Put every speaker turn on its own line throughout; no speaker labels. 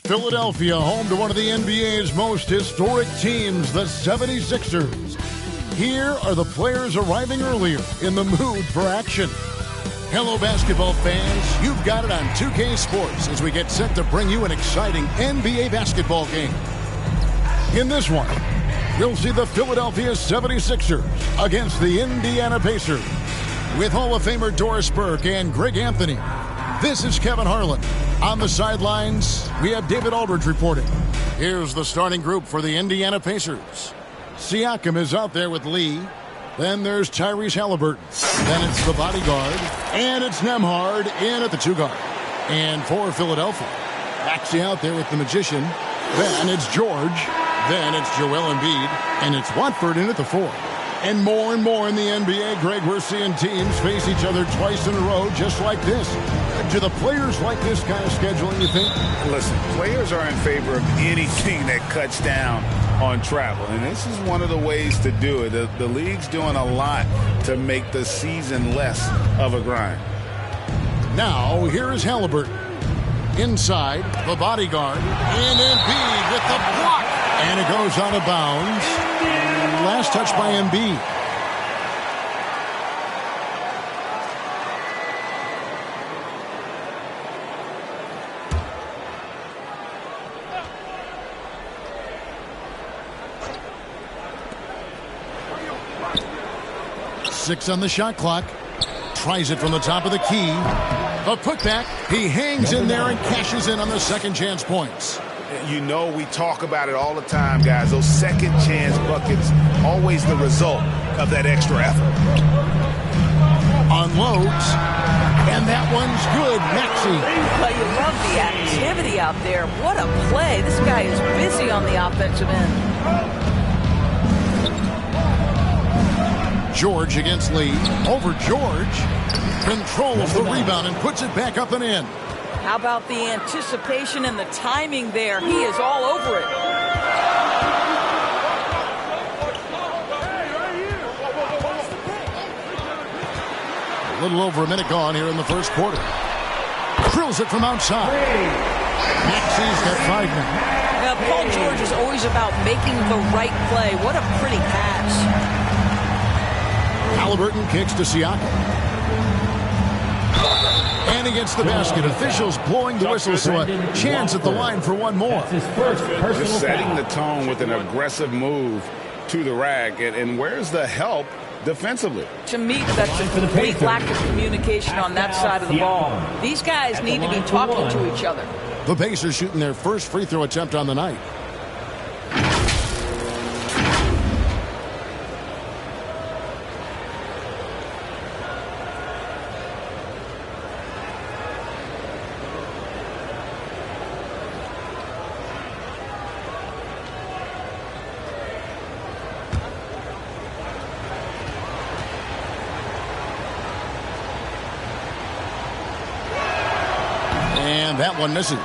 Philadelphia, home to one of the NBA's most historic teams, the 76ers. Here are the players arriving earlier in the mood for action. Hello, basketball fans. You've got it on 2K Sports as we get set to bring you an exciting NBA basketball game. In this one, we'll see the Philadelphia 76ers against the Indiana Pacers. With Hall of Famer Doris Burke and Greg Anthony, this is Kevin Harlan. On the sidelines, we have David Aldridge reporting. Here's the starting group for the Indiana Pacers. Siakam is out there with Lee. Then there's Tyrese Halliburton. Then it's the bodyguard. And it's Nembhard in at the two-guard. And for Philadelphia, Maxey out there with the magician. Then it's George. Then it's Joel Embiid. And it's Watford in at the four. And more in the NBA, Greg, we're seeing teams face each other twice in a row just like this. Do the players like this kind of scheduling, you think?
Listen, players are in favor of anything that cuts down on travel, and this is one of the ways to do it. The league's doing a lot to make the season less of a grind.
Now, here is Halliburton. Inside, the bodyguard, and Embiid with the block. And it goes out of bounds. Last touch by Embiid. Six on the shot clock. Tries it from the top of the key. A putback. He hangs in there and cashes in on the second chance points.
You know, we talk about it all the time, guys. Those second chance buckets, always the result of that extra effort.
Unloads. And that one's good. Maxey.
Well, you love the activity out there. What a play. This guy is busy on the offensive end.
George against Lee. Over George. Controls the rebound and puts it back up and in.
How about the anticipation and the timing there? He is all over it.
A little over a minute gone here in the first quarter. Drills it from outside. Maxey's got five now.
Now, Paul George is always about making the right play. What a pretty pass.
Halliburton kicks to Siakam. And against the basket, officials blowing the whistle, so a chance at the line for one more.
Just setting the tone with an aggressive move to the rack. And where's the help defensively?
To me, that's a complete lack of communication on that side of the ball. These guys need to be talking to each other.
The Pacers shooting their first free throw attempt on the night. That one misses.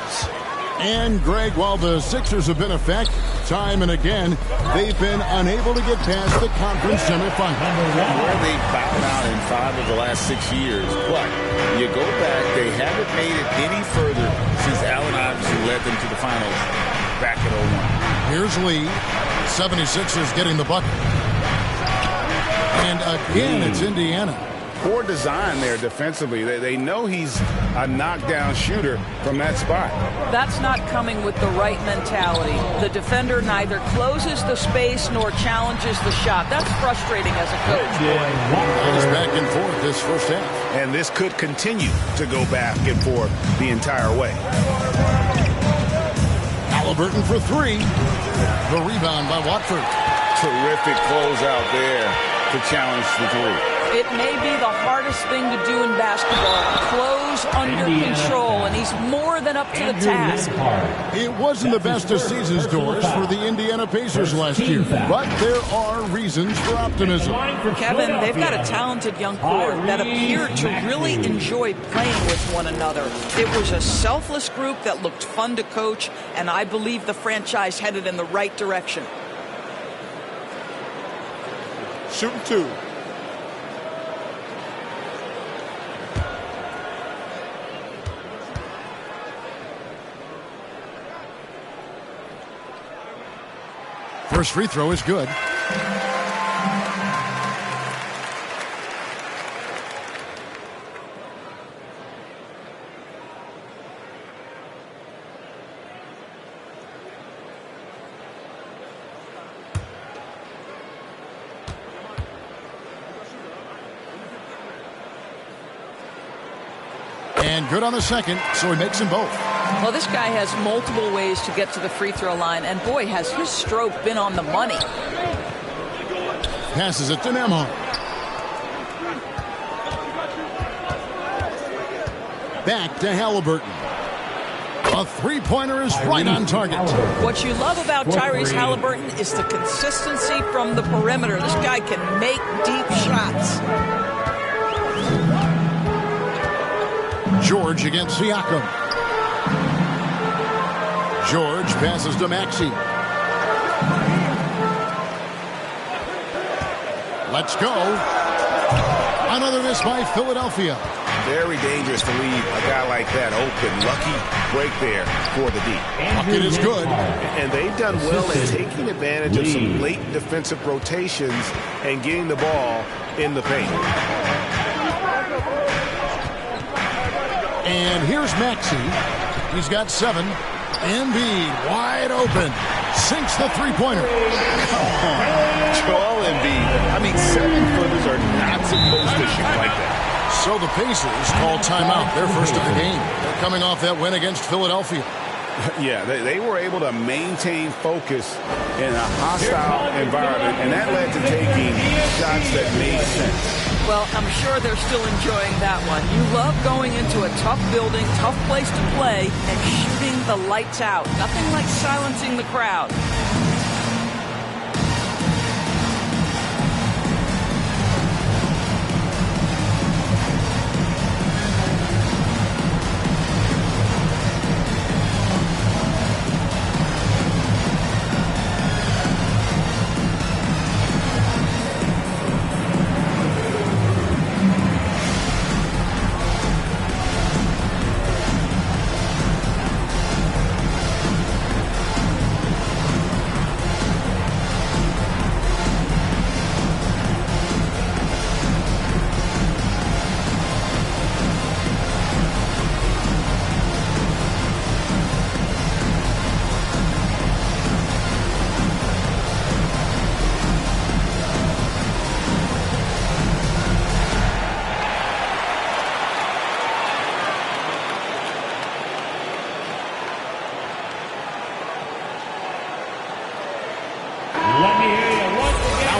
And, Greg, while the Sixers have been effective time and again, they've been unable to get past the conference semifinal.
Where they've bowed out in 5 of the last 6 years. But you go back, they haven't made it any further since Allen Iverson led them to the finals back at 01.
Here's Lee. 76ers getting the bucket. And again, it's Indiana.
Poor design there defensively. They know he's a knockdown shooter from that spot.
That's not coming with the right mentality. The defender neither closes the space nor challenges the shot. That's frustrating as a coach.
It's back and forth this first half.
And this could continue to go back and forth the entire way.
Halliburton for three. The rebound by Watford.
Terrific closeout there to challenge the three.
It may be the hardest thing to do in basketball. Close under control, and he's more than up to the task.
It wasn't the best of seasons, Doris, for the Indiana Pacers last year, but there are reasons for optimism.
Kevin, they've got a talented young core that appear to really enjoy playing with one another. It was a selfless group that looked fun to coach, and I believe the franchise headed in the right direction.
Shooting two. First free throw is good. And good on the second, so he makes them both.
Well, this guy has multiple ways to get to the free throw line, and boy, has his stroke been on the money.
Passes it to Nembhard. Back to Halliburton. A three-pointer is right on target.
What you love about Tyrese Halliburton is the consistency from the perimeter. This guy can make deep shots.
George against Siakam. George passes to Maxey. Let's go. Another miss by Philadelphia.
Very dangerous to leave a guy like that open. Lucky break there for the D.
Bucket is good.
And they've done well in taking advantage of some late defensive rotations and getting the ball in the paint.
And here's Maxey. He's got 7. Embiid wide open. Sinks the three-pointer.
Joel Embiid. I mean, 7-footers are not supposed to shoot like that.
So the Pacers call timeout. Their first of the game. They're coming off that win against Philadelphia.
Yeah, they were able to maintain focus in a hostile environment, and that led to taking shots that made sense.
Well, I'm sure they're still enjoying that one. You love going into a tough building, tough place to play, and shooting the lights out. Nothing like silencing the crowd.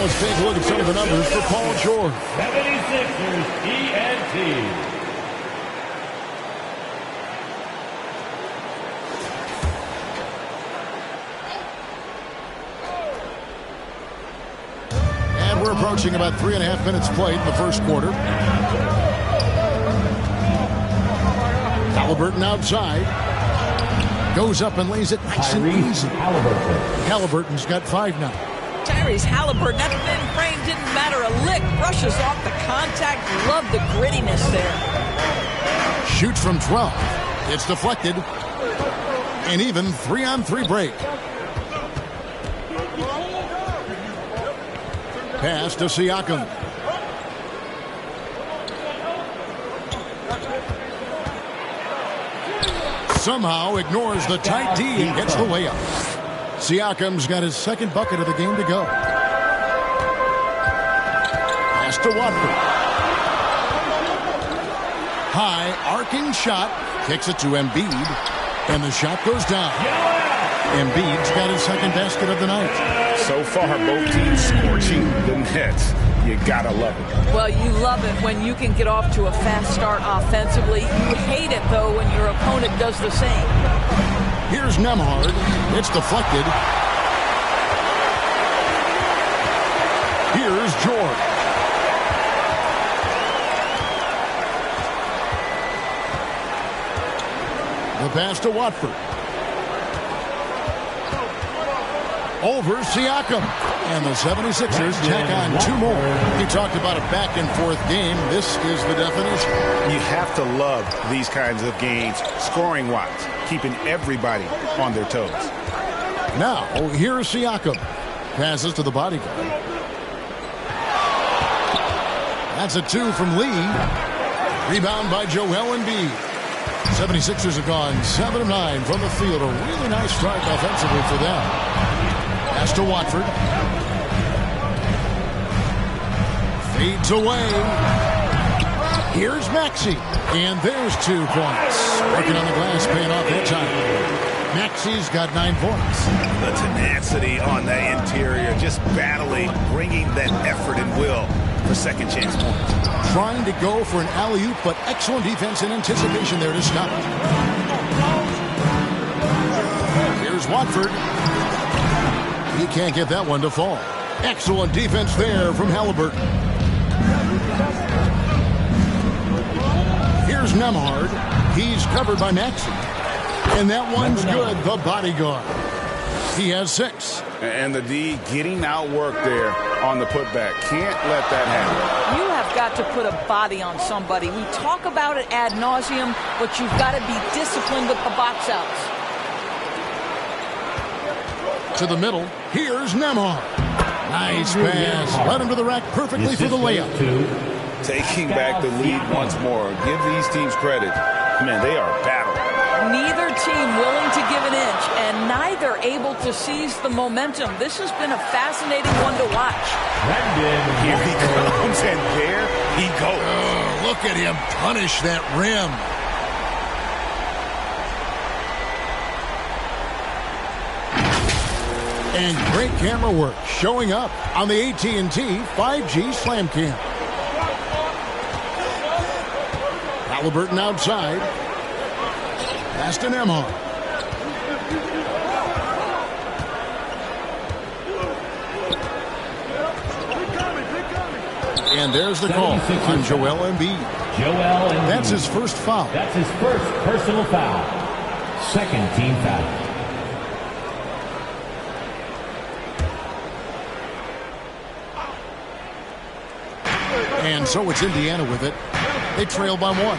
Let's take a look at some of the numbers for Paul George.
76ers ENT.
And we're approaching about 3.5 minutes played in the first quarter. Halliburton outside. Goes up and lays it nice and easy. Halliburton's got 5 now.
Tyrese Halliburton, that thin frame didn't matter a lick. Brushes off the contact. Love the grittiness there.
Shoots from 12. It's deflected. An even 3-on-3 break. Pass to Siakam. Somehow ignores the tight D and gets the layup. Siakam's got his second bucket of the game to go. Pass to Watford. High arcing shot. Kicks it to Embiid. And the shot goes down. Embiid's got his second basket of the night.
So far, both teams scorching the nets. You gotta love it.
Well, you love it when you can get off to a fast start offensively. You hate it, though, when your opponent does the same.
Here's Nembhard. It's deflected. Here's George. The pass to Watford. Over Siakam. And the 76ers tack on 2 more. He talked about a back-and-forth game. This is the definition.
You have to love these kinds of games, scoring-wise, keeping everybody on their toes.
Now, here's Siakam. passes to the body guard. That's a 2 from Lee. Rebound by Joel Embiid. 76ers have gone 7 of 9 from the field. A really nice start offensively for them. Pass to Watford. Fades away. Here's Maxey. And there's 2 points. Working on the glass, paying off that time. Maxey's got 9 points.
The tenacity on the interior, just battling, bringing that effort and will for second chance points.
Trying to go for an alley-oop, but excellent defense and anticipation there to stop. Here's Watford. He can't get that one to fall. Excellent defense there from Halliburton. Here's Nembhard. He's covered by Maxey. And that one's good, the bodyguard. He has 6.
And the D getting outworked there on the putback. Can't let that happen.
You have got to put a body on somebody. We talk about it ad nauseum, but you've got to be disciplined with the box outs.
To the middle. Here's Nembhard. Nice pass. Led him to the rack perfectly for the layup.
Taking back the lead once more. Give these teams credit. Man, they are battling.
Neither team willing to give an inch, and neither able to seize the momentum. This has been a fascinating one to watch.
Here he comes, and there he goes.
Oh, look at him punish that rim. And great camera work showing up on the AT&T 5G Slam Cam. Halliburton outside. Pass to Nembhard. And there's the call on Joel Embiid. That's his first foul.
That's his first personal foul. Second team foul.
And so it's Indiana with it. They trail by 1.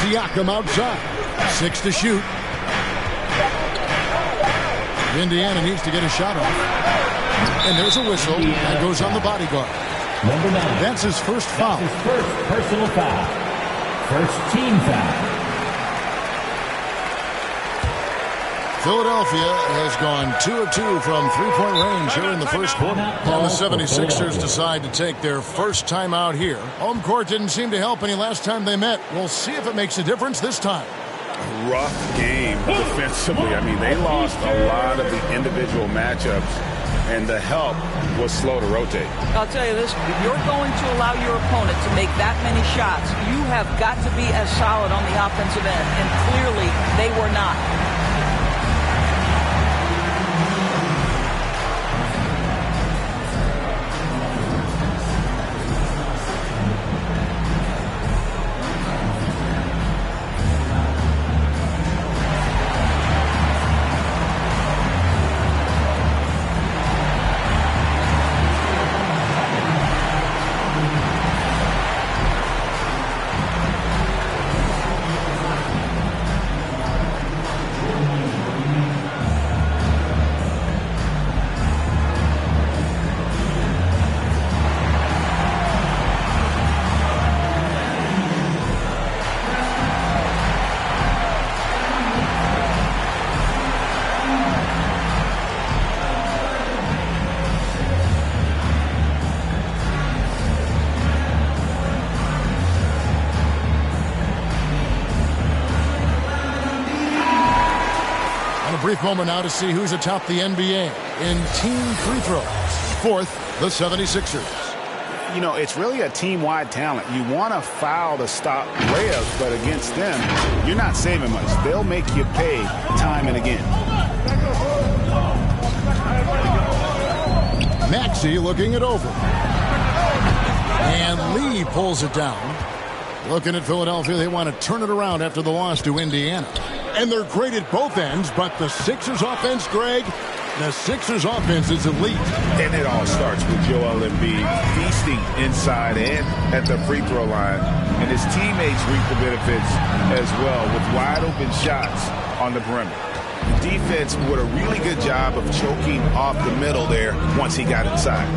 Siakam outside. 6 to shoot. Indiana needs to get a shot off. And there's a whistle. That goes on the bodyguard.
Number 9.
That's his first foul.
That's his first personal foul. First team foul.
Philadelphia has gone 2 of 2 from three-point range here in the first quarter. And the 76ers decide to take their first time out here. Home court didn't seem to help any last time they met. We'll see if it makes a difference this time.
Rough game defensively. I mean, they lost a lot of the individual matchups, and the help was slow to rotate.
I'll tell you this, if you're going to allow your opponent to make that many shots, you have got to be as solid on the offensive end, and clearly they were not.
Brief moment now to see who's atop the NBA in team free throws. 4th, the 76ers.
You know, it's really a team-wide talent. You want to foul to stop layups, but against them, you're not saving much. They'll make you pay time and again.
Maxey looking it over. And Lee pulls it down. Looking at Philadelphia, they want to turn it around after the loss to Indiana. And they're great at both ends, but the Sixers offense, Greg, the Sixers offense is elite.
And it all starts with Joel Embiid feasting inside and at the free throw line. And his teammates reap the benefits as well with wide open shots on the perimeter. The defense did a really good job of choking off the middle there once he got inside.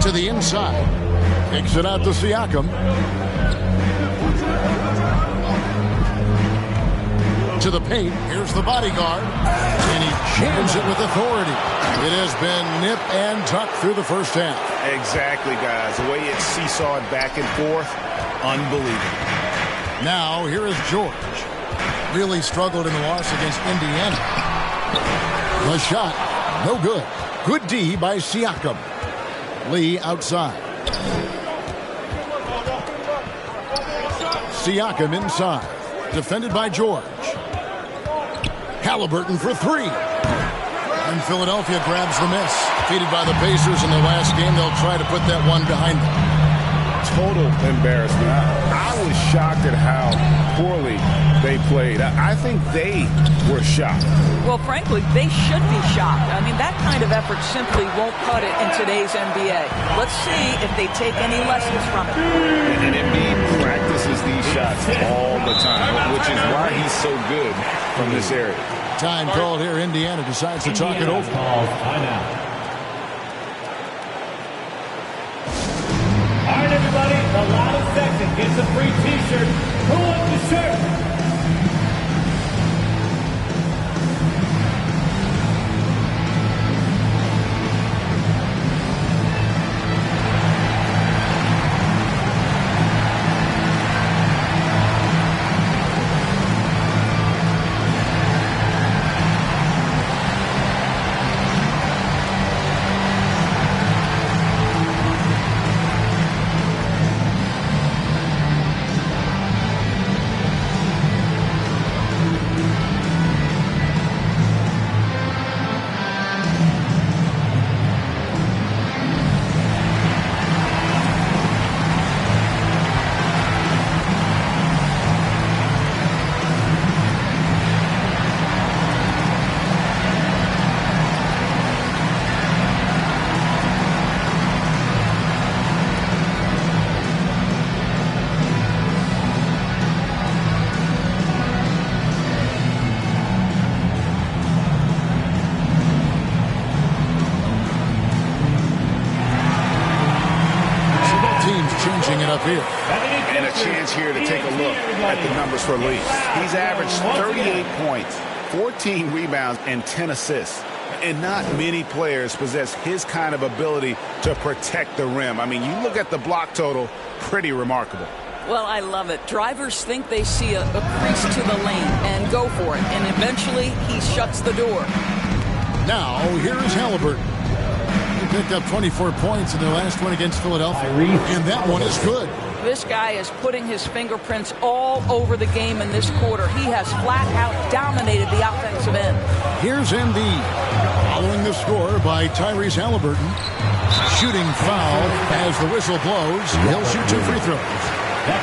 To the inside. Kicks it out to Siakam. To the paint. Here's the bodyguard. And he jams it with authority. It has been nip and tuck through the first half.
Exactly, guys. The way it's seesawed back and forth, unbelievable.
Now, here is George. Really struggled in the loss against Indiana. The shot, no good. Good D by Siakam. Lee outside. Siakam inside. Defended by George. Halliburton for three. And Philadelphia grabs the miss. Defeated by the Pacers in the last game, they'll try to put that one behind them.
Total embarrassment. I was shocked at how poorly they played. I think they were shocked.
Well, frankly, they should be shocked. I mean, that kind of effort simply won't cut it in today's NBA. Let's see if they take any lessons from it.
And Embiid practices these shots all the time, which is why he's so good from this area.
Time called here. Indiana decides to talk it over.
Timeout. All right, everybody, the loudest section gets a free T-shirt. Who wants the shirt?
And a chance here to take a look at the numbers for Lee. He's averaged 38 points, 14 rebounds, and 10 assists. And not many players possess his kind of ability to protect the rim. I mean, you look at the block total, pretty remarkable.
Well, I love it. Drivers think they see a crease to the lane and go for it. And eventually, he shuts the door.
Now, here is Halliburton. He picked up 24 points in their last one against Philadelphia. And that one is good.
This guy is putting his fingerprints all over the game in this quarter. He has flat out dominated the offensive end.
Here's Embiid. Following the score by Tyrese Halliburton. Shooting foul as the whistle blows. He'll shoot 2 free throws.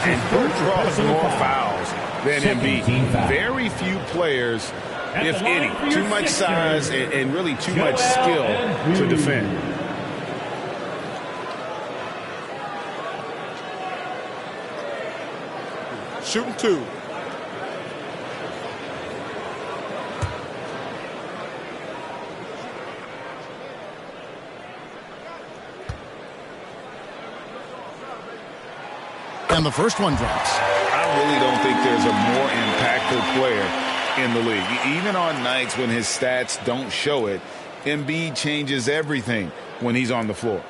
And who draws more fouls than Embiid? Very few players, if any. Too much size and really too much skill to defend.
Shooting 2.
And the first one drops.
I really don't think there's a more impactful player in the league. Even on nights when his stats don't show it, Embiid changes everything when he's on the floor.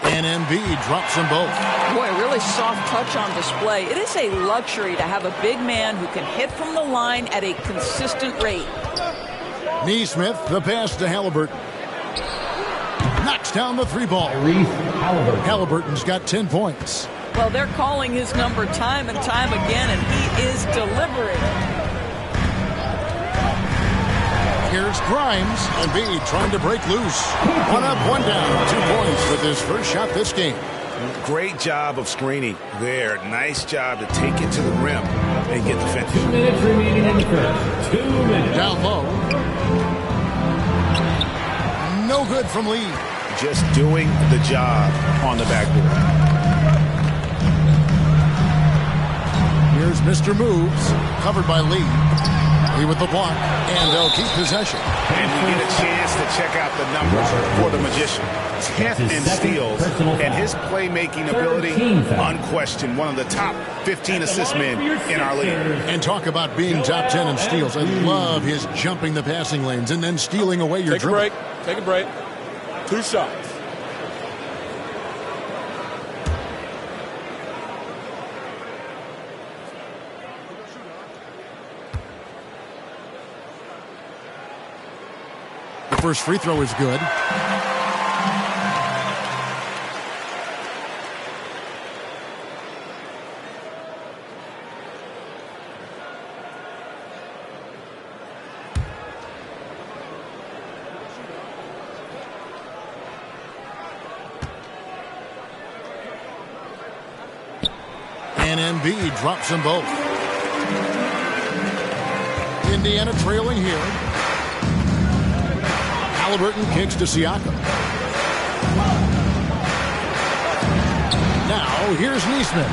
And Embiid drops them both.
Boy, really soft touch on display. It is a luxury to have a big man who can hit from the line at a consistent rate.
Neesmith, the pass to Halliburton. Knocks down the 3 ball. Halliburton's got 10 points.
Well, they're calling his number time and time again, and he is delivering.
Here's Grimes. Embiid trying to break loose. 1 up, 1 down. 2 points with his first shot this game.
Great job of screening there. Nice job to take it to the rim and get the finish.
2 minutes remaining in the first. 2 minutes.
Down low. No good from Lee.
just doing the job on the backboard.
Here's Mr. Moves, covered by Lee. Lee with the block, and they'll keep possession.
And we get a chance to check out the numbers for the Magician. 10th in steals, and his playmaking ability, unquestioned, one of the top 15 assist men in our league.
And talk about being top 10 in steals. I love his jumping the passing lanes and then stealing away your dribble.
Take a break. 2 shots.
The first free throw is good. And Embiid drops them both. Indiana trailing here. Halliburton kicks to Siakam. Now here's Neesmith.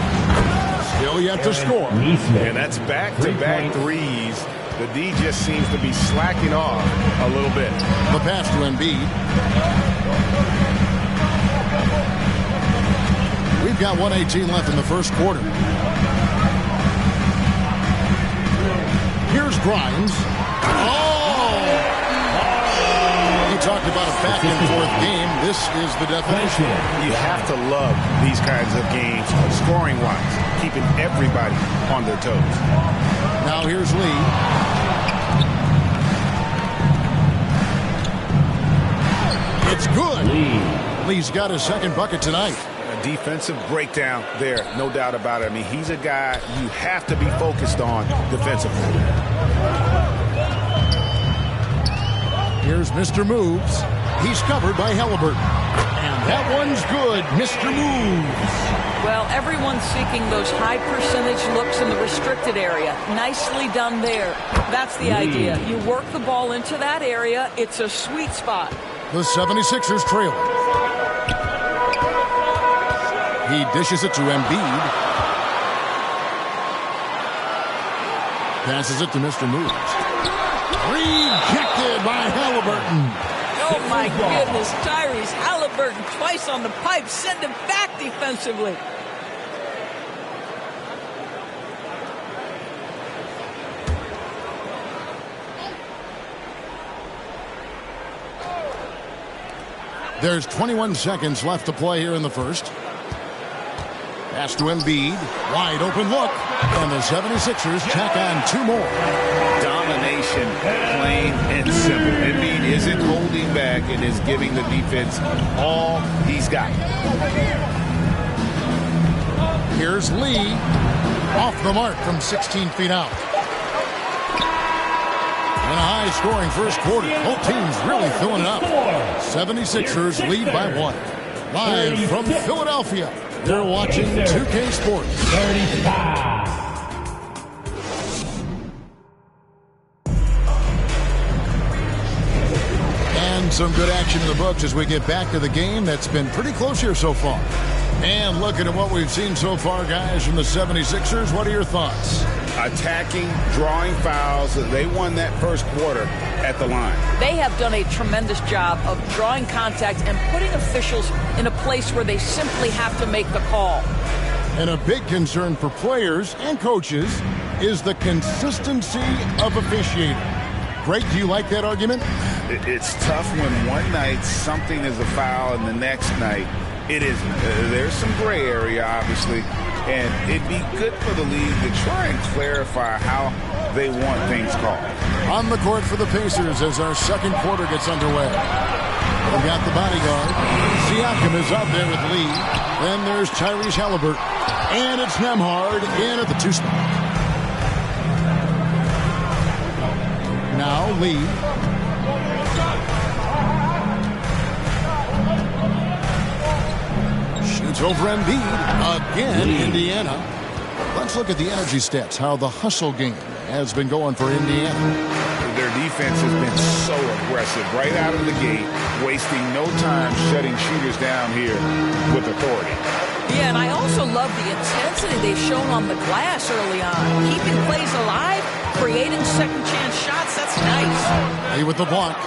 Still yet to score.
And that's back-to-back threes. The D just seems to be slacking off a little bit.
The pass to Embiid. We've got 1:18 left in the first quarter. Here's Grimes. He talked about a back-and-forth game. This is the definition.
You have to love these kinds of games, scoring-wise, keeping everybody on their toes.
Now here's Lee. It's good. Lee's got his second bucket tonight.
A defensive breakdown there, no doubt about it. I mean, he's a guy you have to be focused on defensively.
Here's Mr. Moves. He's covered by Halliburton. And that one's good, Mr. Moves.
Well, everyone's seeking those high percentage looks in the restricted area. Nicely done there. That's the idea. You work the ball into that area. It's a sweet spot.
The 76ers trailing. He dishes it to Embiid. Passes it to Mr. Moves. Rejected by Halliburton.
Oh, my goodness. Tyrese Halliburton twice on the pipe. Send him back defensively.
There's 21 seconds left to play here in the first. Pass to Embiid. Wide open look. And the 76ers tack on 2 more.
Domination, plain and simple. Embiid isn't holding back and is giving the defense all he's got.
Here's Lee. Off the mark from 16 feet out. In a high-scoring first quarter. Both teams really filling it up. 76ers lead by 1. Live from Philadelphia. You're watching 2K Sports.
35.
And some good action in the books as we get back to the game that's been pretty close here so far. And looking at what we've seen so far, guys, from the 76ers, what are your thoughts?
Attacking, drawing fouls. They won that first quarter at the line.
They have done a tremendous job of drawing contact and putting officials in a place where they simply have to make the call.
And a big concern for players and coaches is the consistency of officiating. Greg, do you like that argument?
It's tough when one night something is a foul and the next night it isn't. There's some gray area, obviously, and it'd be good for the league to try and clarify how they want things called.
On the court for the Pacers as our second quarter gets underway. We got the bodyguard. Siakam is up there with Lee. Then there's Tyrese Halliburton. And it's Nembhard in at the 2 spot. Now Lee. Shoots over Embiid. Again, Indiana. Let's look at the energy stats, how the hustle game has been going for Indiana.
Their defense has been so aggressive right out of the gate, wasting no time shutting shooters down here with authority.
Yeah, and I also love the intensity they've shown on the glass early on. Keeping plays alive, creating second chance shots, that's nice.
Lee with the block.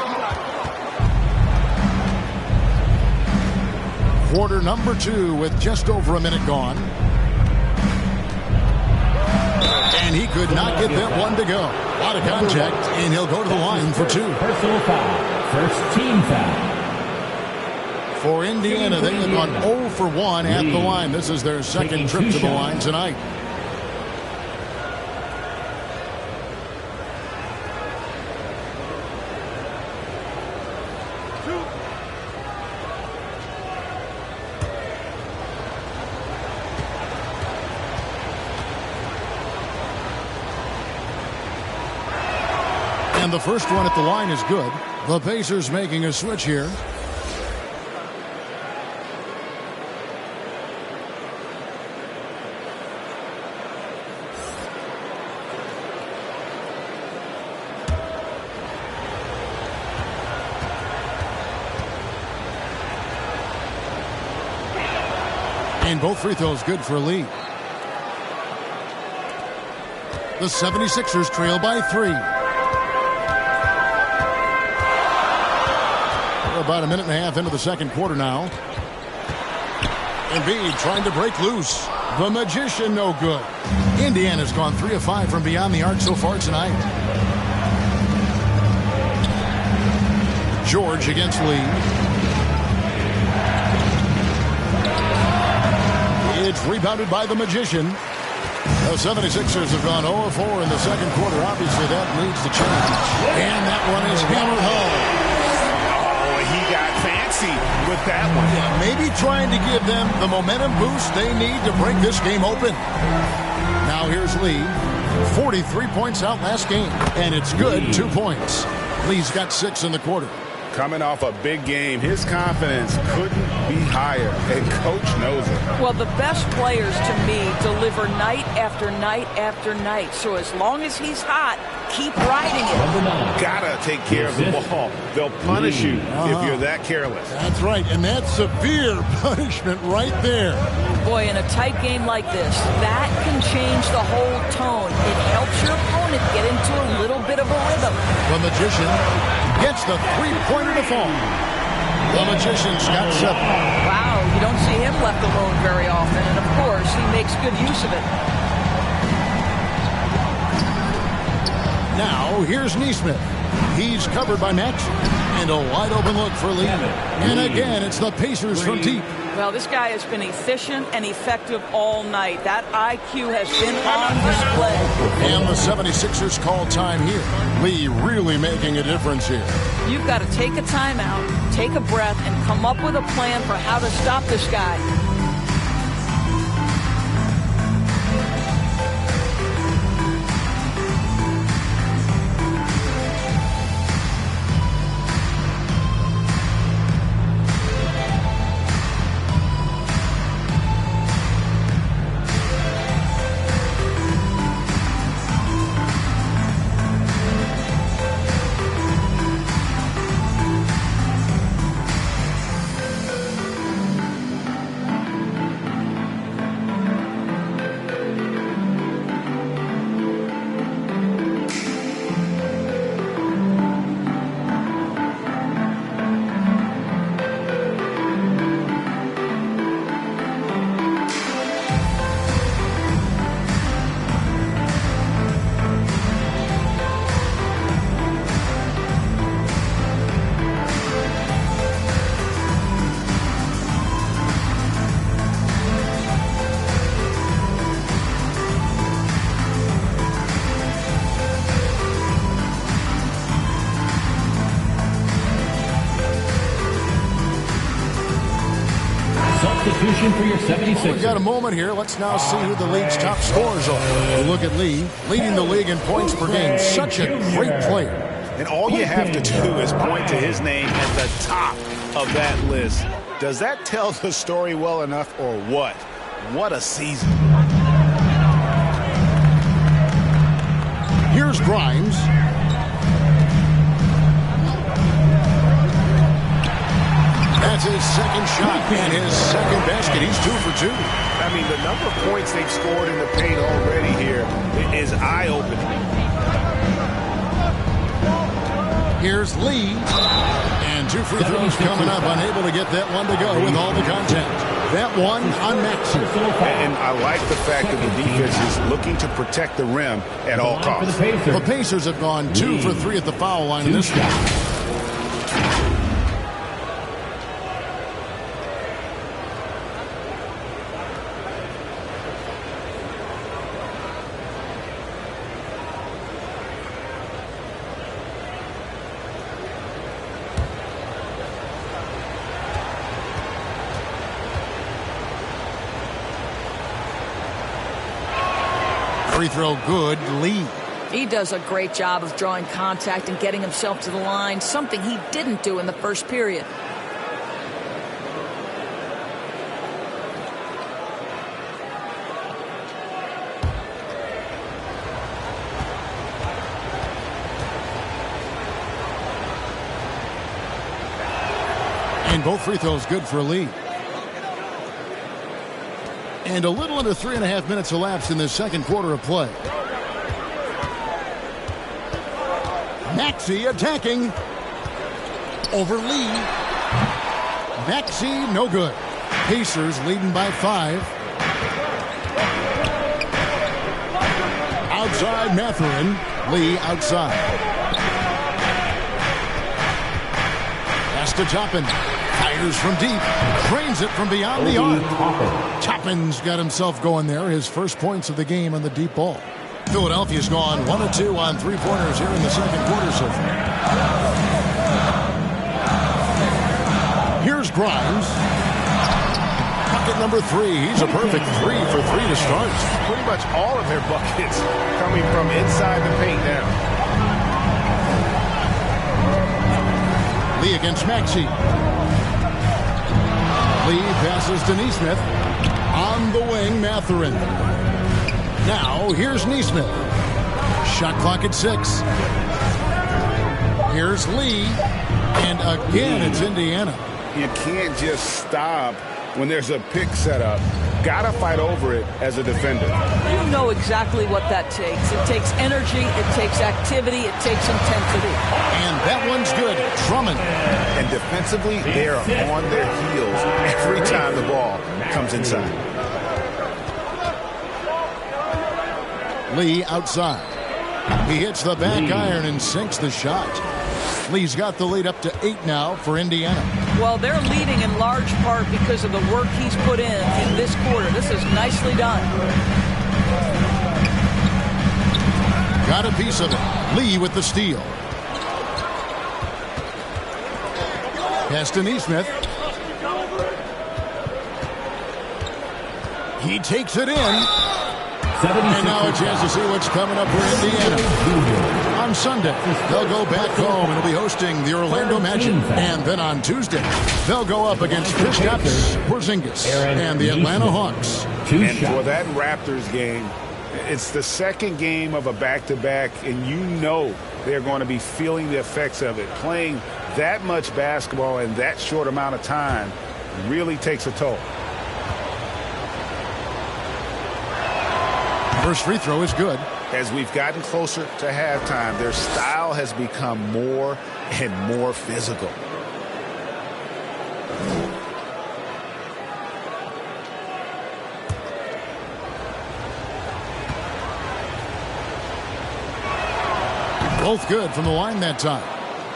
Quarter number 2 with just over a minute gone. And he could not get that one to go. Out of contact, and he'll go to the line for 2.
Personal foul. First team foul.
For Indiana, they have gone 0 for 1 at the line. This is their second trip to the line tonight. And the first one at the line is good. The Pacers making a switch here. And both free throws good for Lee. The 76ers trail by 3. We're about a minute and a half into the second quarter now. Embiid trying to break loose. The Magician no good. Indiana's gone 3 of 5 from beyond the arc so far tonight. George against Lee. It's rebounded by the Magician. The 76ers have gone 0 4 in the second quarter. Obviously, that needs to change. And that one is hammered home.
Oh, he got fancy with that one.
Yeah, maybe trying to give them the momentum boost they need to break this game open. Now here's Lee. 43 points out last game. And it's good, 2 points. Lee's got 6 in the quarter.
Coming off a big game, his confidence couldn't be higher, and Coach knows it.
Well, the best players, to me, deliver night after night after night. So as long as he's hot, keep riding it.
Gotta take care of the ball. They'll punish you if you're that careless.
That's right, and that's severe punishment right there.
Boy, in a tight game like this, that can change the whole tone. It helps your opponent get into a little bit of a rhythm.
The Magician gets the three-pointer to fall. The Magician's got 7.
Wow, you don't see him left alone very often, and of course, he makes good use of it.
Now, here's Neesmith. He's covered by Max, and a wide-open look for Lee. And again, it's the Pacers from deep.
Well, this guy has been efficient and effective all night. That IQ has been on display.
And the 76ers call time here. Lee really making a difference here.
You've got to take a timeout, take a breath, and come up with a plan for how to stop this guy.
For your 76ers.
We've got a moment here. Let's now see who the league's top scorers are. Look at Lee, leading the league in points per game. Such a great player.
And all you have to do is point to his name at the top of that list. Does that tell the story well enough or what? What a season.
Here's Grimes. And his second basket, he's 2 for 2.
I mean, the number of points they've scored in the paint already here is eye-opening.
Here's Lee. And 2 free throws coming up. Unable to get that one to go with all the contact. That one on Maxey.
And I like the fact that the defense is looking to protect the rim at all costs.
The Pacers have gone 2 for 3 at the foul line in this game. Free throw good, Lee.
He does a great job of drawing contact and getting himself to the line, something he didn't do in the first period.
And both free throws good for Lee. And a little under 3.5 minutes elapsed in the second quarter of play. Maxey attacking. Over Lee. Maxey, no good. Pacers leading by 5. Outside Mathurin. Lee outside. Pass to Toppin. Fires from deep. Drains it from beyond the arc. Toppin's got himself going there. His first points of the game on the deep ball. Philadelphia's gone 1 of 2 on 3-pointers here in the second quarter so far. Here's Grimes. Bucket number 3. He's a perfect 3 for 3 to start.
Pretty much all of their buckets coming from inside the paint now.
Lee against Maxey. Lee passes to Nesmith. On the wing, Mathurin. Now, here's Nesmith. Shot clock at 6. Here's Lee. And again, it's Indiana.
You can't just stop when there's a pick set up. Gotta fight over it as a defender.
You know exactly what that takes. It takes energy, it takes activity, it takes intensity.
And that one's good. Drummond.
And defensively, they're on their heels every time the ball comes inside.
Lee outside. He hits the back iron and sinks the shot. Lee's got the lead up to 8 now for Indiana.
Well, they're leading in large part because of the work he's put in this quarter. This is nicely done.
Got a piece of it. Lee with the steal. Pass to Nesmith. He takes it in. And now a chance to see what's coming up for Indiana. On Sunday, they'll go back home and will be hosting the Orlando Magic. And then on Tuesday, they'll go up against Kristaps Porzingis and the Atlanta Hawks.
And for that Raptors game, it's the second game of a back-to-back, and you know they're going to be feeling the effects of it. Playing that much basketball in that short amount of time really takes a toll.
First free throw is good.
As we've gotten closer to halftime, their style has become more and more physical.
Both good from the line that time.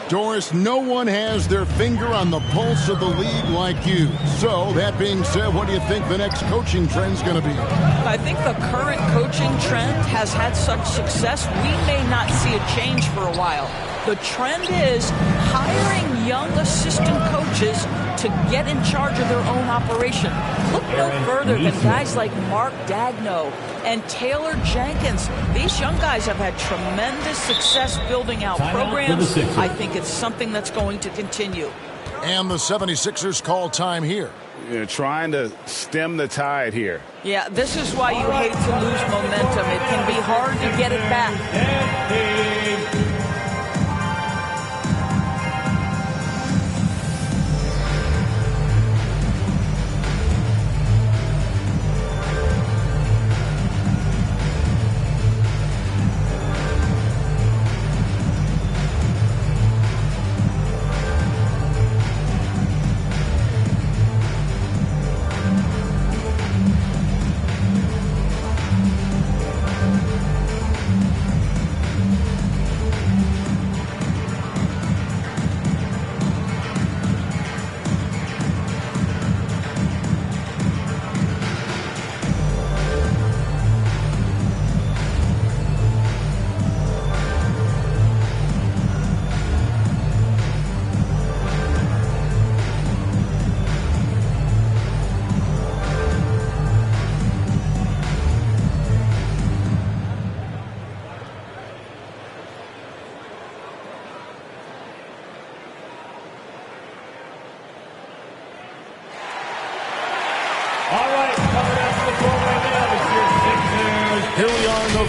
Doris, no one has their finger on the pulse of the league like you. So, that being said, what do you think the next coaching trend's going to be?
I think the current coaching trend has had such success, we may not see a change for a while. The trend is hiring young assistant coaches to get in charge of their own operation. Look no further than guys like Mark Dagno and Taylor Jenkins. These young guys have had tremendous success building out programs. I think it's something that's going to continue.
And the 76ers call time here.
You're trying to stem the tide here.
Yeah, this is why you hate to lose momentum. It can be hard to get it back.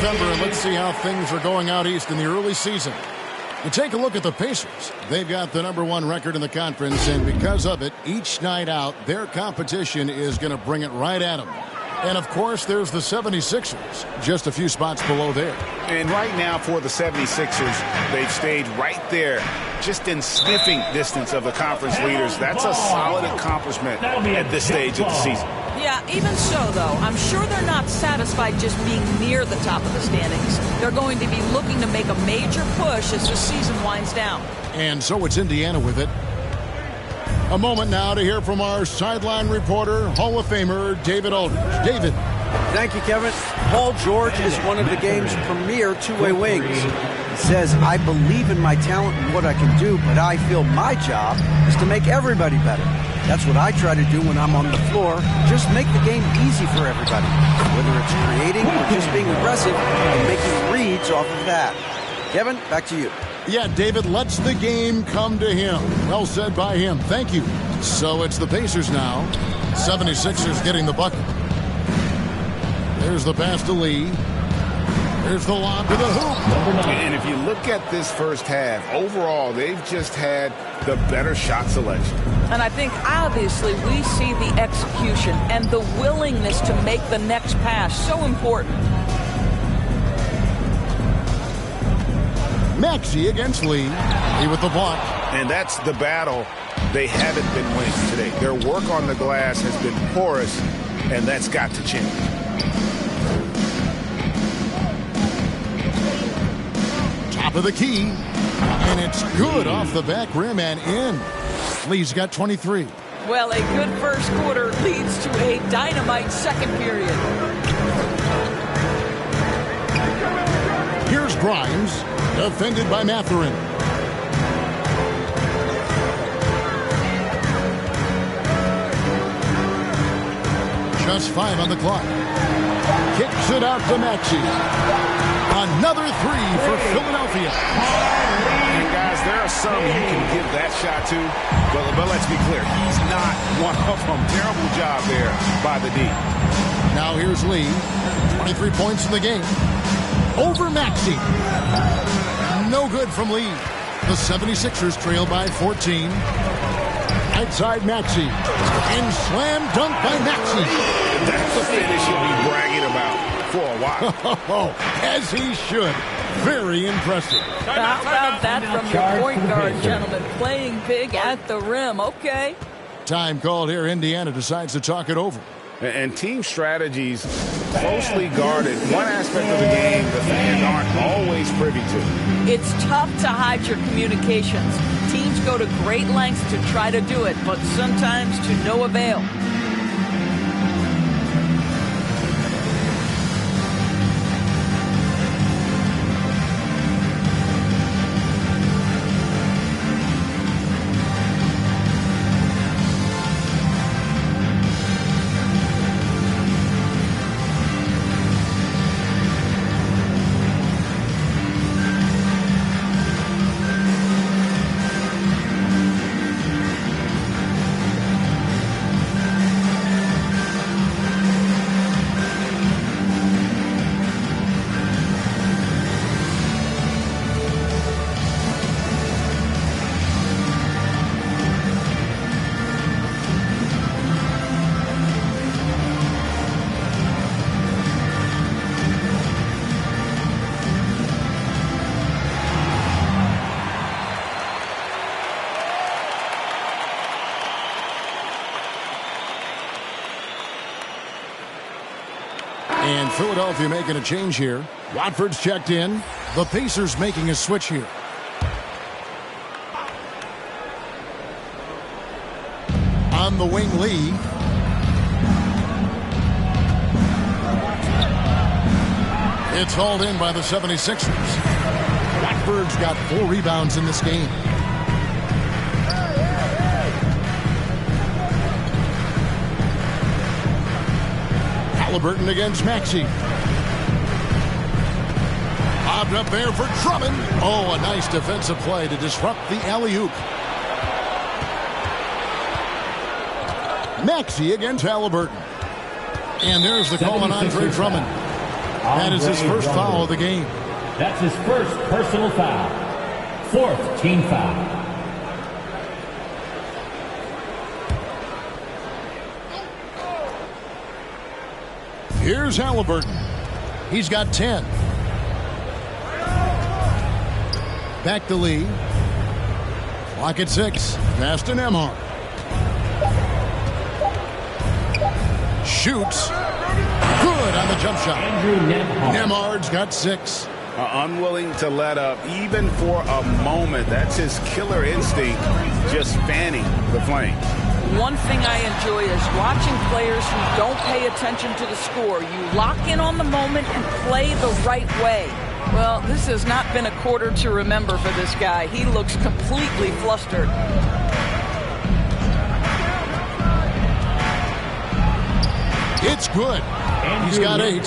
November, and let's see how things are going out east in the early season. You take a look at the Pacers. They've got the #1 record in the conference, and because of it, each night out, their competition is going to bring it right at them. And, of course, there's the 76ers, just a few spots below there.
And right now for the 76ers, they've stayed right there, just in sniffing distance of the conference leaders. That's a solid accomplishment at this stage of the season.
Yeah, even so, though, I'm sure they're not satisfied just being near the top of the standings. They're going to be looking to make a major push as the season winds down.
And so it's Indiana with it. A moment now to hear from our sideline reporter, Hall of Famer David Aldridge. David.
Thank you, Kevin. Paul George is one of the game's premier two-way wings. He says, I believe in my talent and what I can do, but I feel my job is to make everybody better. That's what I try to do when I'm on the floor. Just make the game easy for everybody. Whether it's creating or just being aggressive and making reads off of that. Kevin, back to you.
Yeah, David lets the game come to him. Well said by him. Thank you. So it's the Pacers now. 76ers getting the bucket. There's the pass to Lee. There's the lob to the hoop.
And if you look at this first half, overall, they've just had the better shot selection.
And I think, obviously, we see the execution and the willingness to make the next pass so important.
Maxey against Lee. Lee with the block.
And that's the battle they haven't been winning today. Their work on the glass has been porous, and that's got to change.
Top of the key. And it's good off the back rim and in. Lee's got 23.
Well, a good first quarter leads to a dynamite second period.
Here's Grimes, defended by Mathurin. Just 5 on the clock. Kicks it out to Maxey. Another 3 for Philadelphia.
And guys, there are some you can give that shot to, but let's be clear, he's not one of them. Terrible job there by the D.
Now here's Lee. 23 points in the game. Over Maxey. No good from Lee. The 76ers trail by 14. Outside Maxey. And slam dunk by Maxey.
That's the finish he'll be bragging about for a while.
As he should. Very impressive.
How about that from your point guard, gentlemen? Playing big at the rim. Okay.
Time called here. Indiana decides to talk it over.
And team strategies closely guarded. One aspect of the game the fans aren't always privy to.
It's tough to hide your communications. Teams go to great lengths to try to do it, but sometimes to no avail.
And Philadelphia making a change here. Watford's checked in. The Pacers making a switch here. On the wing, Lee. It's hauled in by the 76ers. Watford's got 4 rebounds in this game. Halliburton against Maxey. Bobbed up there for Drummond. Oh, a nice defensive play to disrupt the alley-oop. Maxey against Halliburton. And there's the call on Andre Drummond. That is his first foul of the game.
That's his first personal foul. Fourth team foul.
Here's Halliburton. He's got 10. Back to Lee. Clock at 6. Pass to Nembhard. Shoots. Good on the jump shot.
Andrew Nembhard.
Nembhard's got 6.
Unwilling to let up even for a moment. That's his killer instinct, just fanning the flame.
One thing I enjoy is watching players who don't pay attention to the score. You lock in on the moment and play the right way. Well, this has not been a quarter to remember for this guy. He looks completely flustered.
It's good. He's got 8.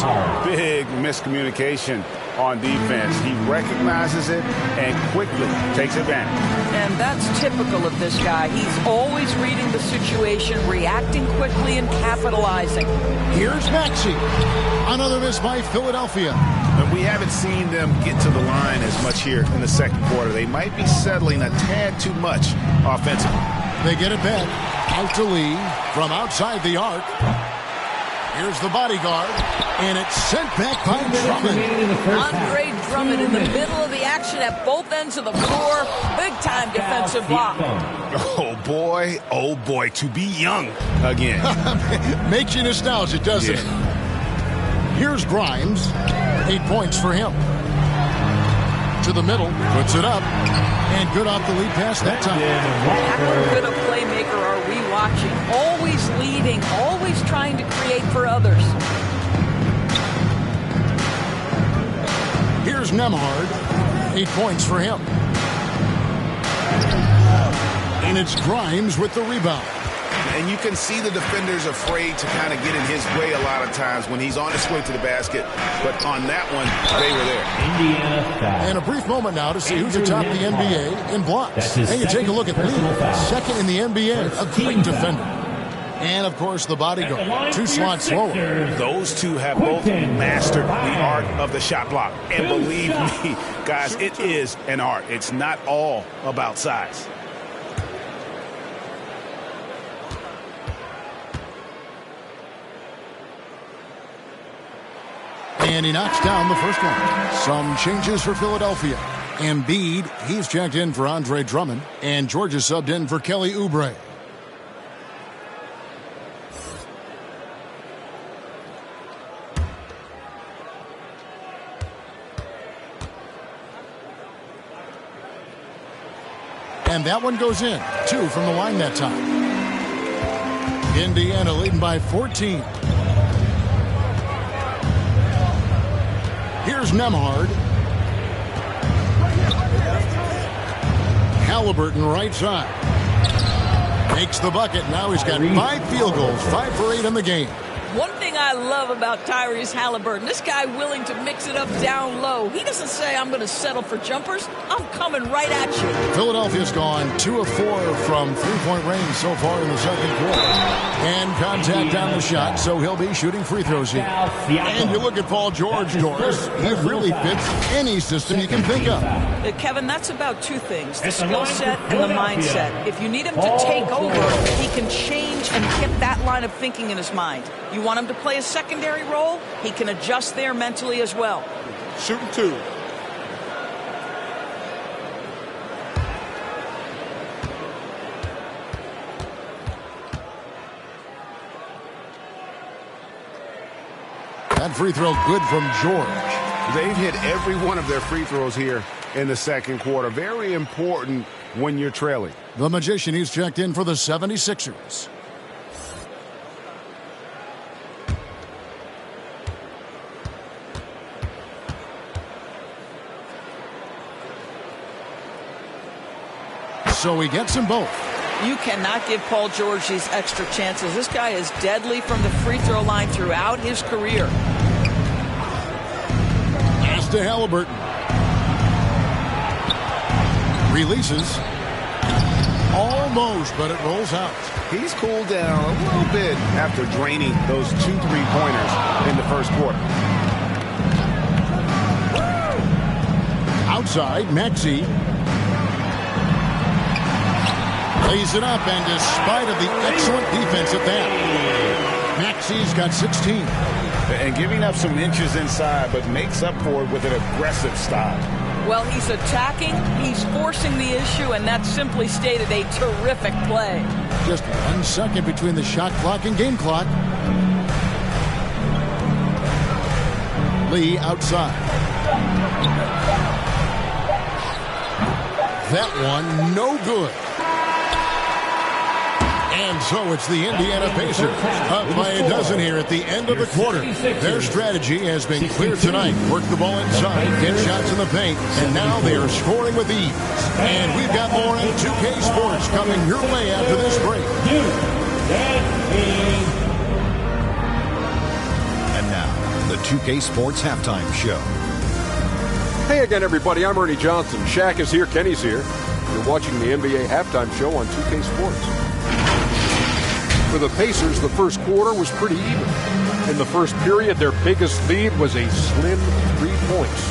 Big miscommunication on defense. He recognizes it and quickly takes advantage.
And that's typical of this guy. He's always reading the situation, reacting quickly, and capitalizing.
Here's Maxey. Another miss by Philadelphia.
But we haven't seen them get to the line as much here in the second quarter. They might be settling a tad too much offensively.
They get it back. Out to Lee from outside the arc. Here's the bodyguard, and it's sent back by Drummond.
Andre Drummond in the middle of the action at both ends of the floor. Big-time defensive block.
Oh boy, to be young again.
Makes you nostalgic, doesn't it? Here's Grimes. 8 points for him. To the middle, puts it up, and good off the lead pass that time.
How good a playmaker are we watching? Always leading, always trying to create for others.
Here's Nembhard. 8 points for him. And it's Grimes with the rebound.
And you can see the defenders afraid to kind of get in his way a lot of times when he's on his way to the basket. But on that one, they were there.
Indiana foul.
And a brief moment now to see who's atop the NBA in blocks. And you take a look at Lee, second in the NBA, a great defender. And, of course, the bodyguard, 2 slots lower.
Those two have both mastered the art of the shot block. And believe me, guys, it is an art. It's not all about size.
And he knocks down the first one. Some changes for Philadelphia. Embiid, he's checked in for Andre Drummond. And George is subbed in for Kelly Oubre. And that one goes in. 2 from the line that time. Indiana leading by 14. Here's Nembhard. Halliburton right side. Makes the bucket. Now he's got 5 field goals. 5 for 8 in the game.
One thing I love about Tyrese Halliburton, this guy willing to mix it up down low. He doesn't say, I'm going to settle for jumpers. I'm coming right at you.
Philadelphia's gone 2 of 4 from three-point range so far in the second quarter. And contact on the shot, so he'll be shooting free throws here. And you look at Paul George, Doris. He really fits any system you can think of.
Kevin, that's about 2 things, the skill set and the mindset. If you need him to take over, he can change and get that line of thinking in his mind. You want him to play a secondary role, he can adjust there mentally as well.
Shooting 2.
That free throw good from George.
They've hit every one of their free throws here in the second quarter. Very important when you're trailing.
The Magician, he's checked in for the 76ers. So he gets them both.
You cannot give Paul George these extra chances. This guy is deadly from the free throw line throughout his career.
Pass to Halliburton. Releases. Almost, but it rolls out.
He's cooled down a little bit after draining those 2 3-pointers in the first quarter.
outside, Maxey. Lays it up, and despite of the excellent defense at that, Maxey's got 16.
And giving up some inches inside, but makes up for it with an aggressive stop.
Well, he's attacking, he's forcing the issue, and that's simply stated a terrific play.
Just 1 second between the shot clock and game clock. Lee outside. That one no good. And so it's the Indiana Pacers up by a dozen here at the end of the quarter. Their strategy has been clear tonight. Work the ball inside, get shots in the paint, and now they are scoring with ease. And we've got more on 2K Sports coming your way after this break.
And now, the 2K Sports Halftime Show.
Hey again, everybody. I'm Ernie Johnson. Shaq is here. Kenny's here. You're watching the NBA Halftime Show on 2K Sports. For the Pacers, the first quarter was pretty even. In the first period, their biggest lead was a slim 3 points.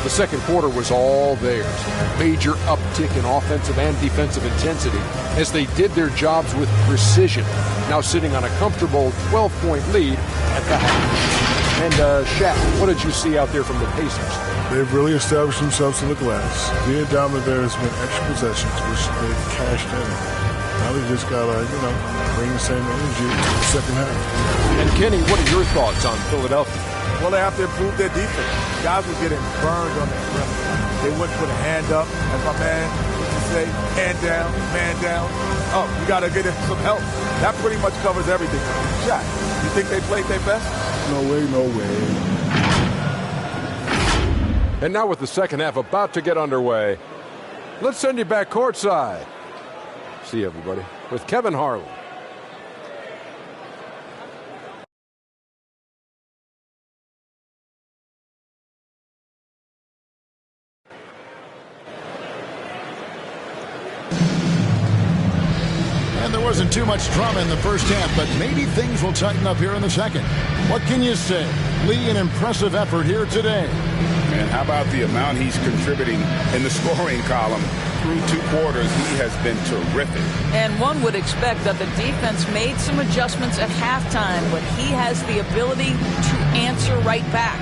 The second quarter was all theirs. Major uptick in offensive and defensive intensity as they did their jobs with precision, now sitting on a comfortable 12-point lead at the half. And Shaq, what did you see out there from the Pacers?
They've really established themselves in the glass. Being dominant there has been extra possessions, which they've cashed in. Now they just got to, bring the same energy to the second half.
And Kenny, what are your thoughts on Philadelphia?
Well, they have to improve their defense. Guys were getting burned on that rim. They wouldn't put a hand up, as my man used to say, hand down, man down. Oh, you got to get him some help. That pretty much covers everything. Shaq, you think they played their best?
No way, no way.
And now with the second half about to get underway, let's send you back courtside. See you, everybody, with Kevin Harlan.
And there wasn't too much drama in the first half, but maybe things will tighten up here in the second. What can you say? Lee, an impressive effort here today.
And how about the amount he's contributing in the scoring column? Through 2 quarters, he has been terrific.
And one would expect that the defense made some adjustments at halftime, but he has the ability to answer right back.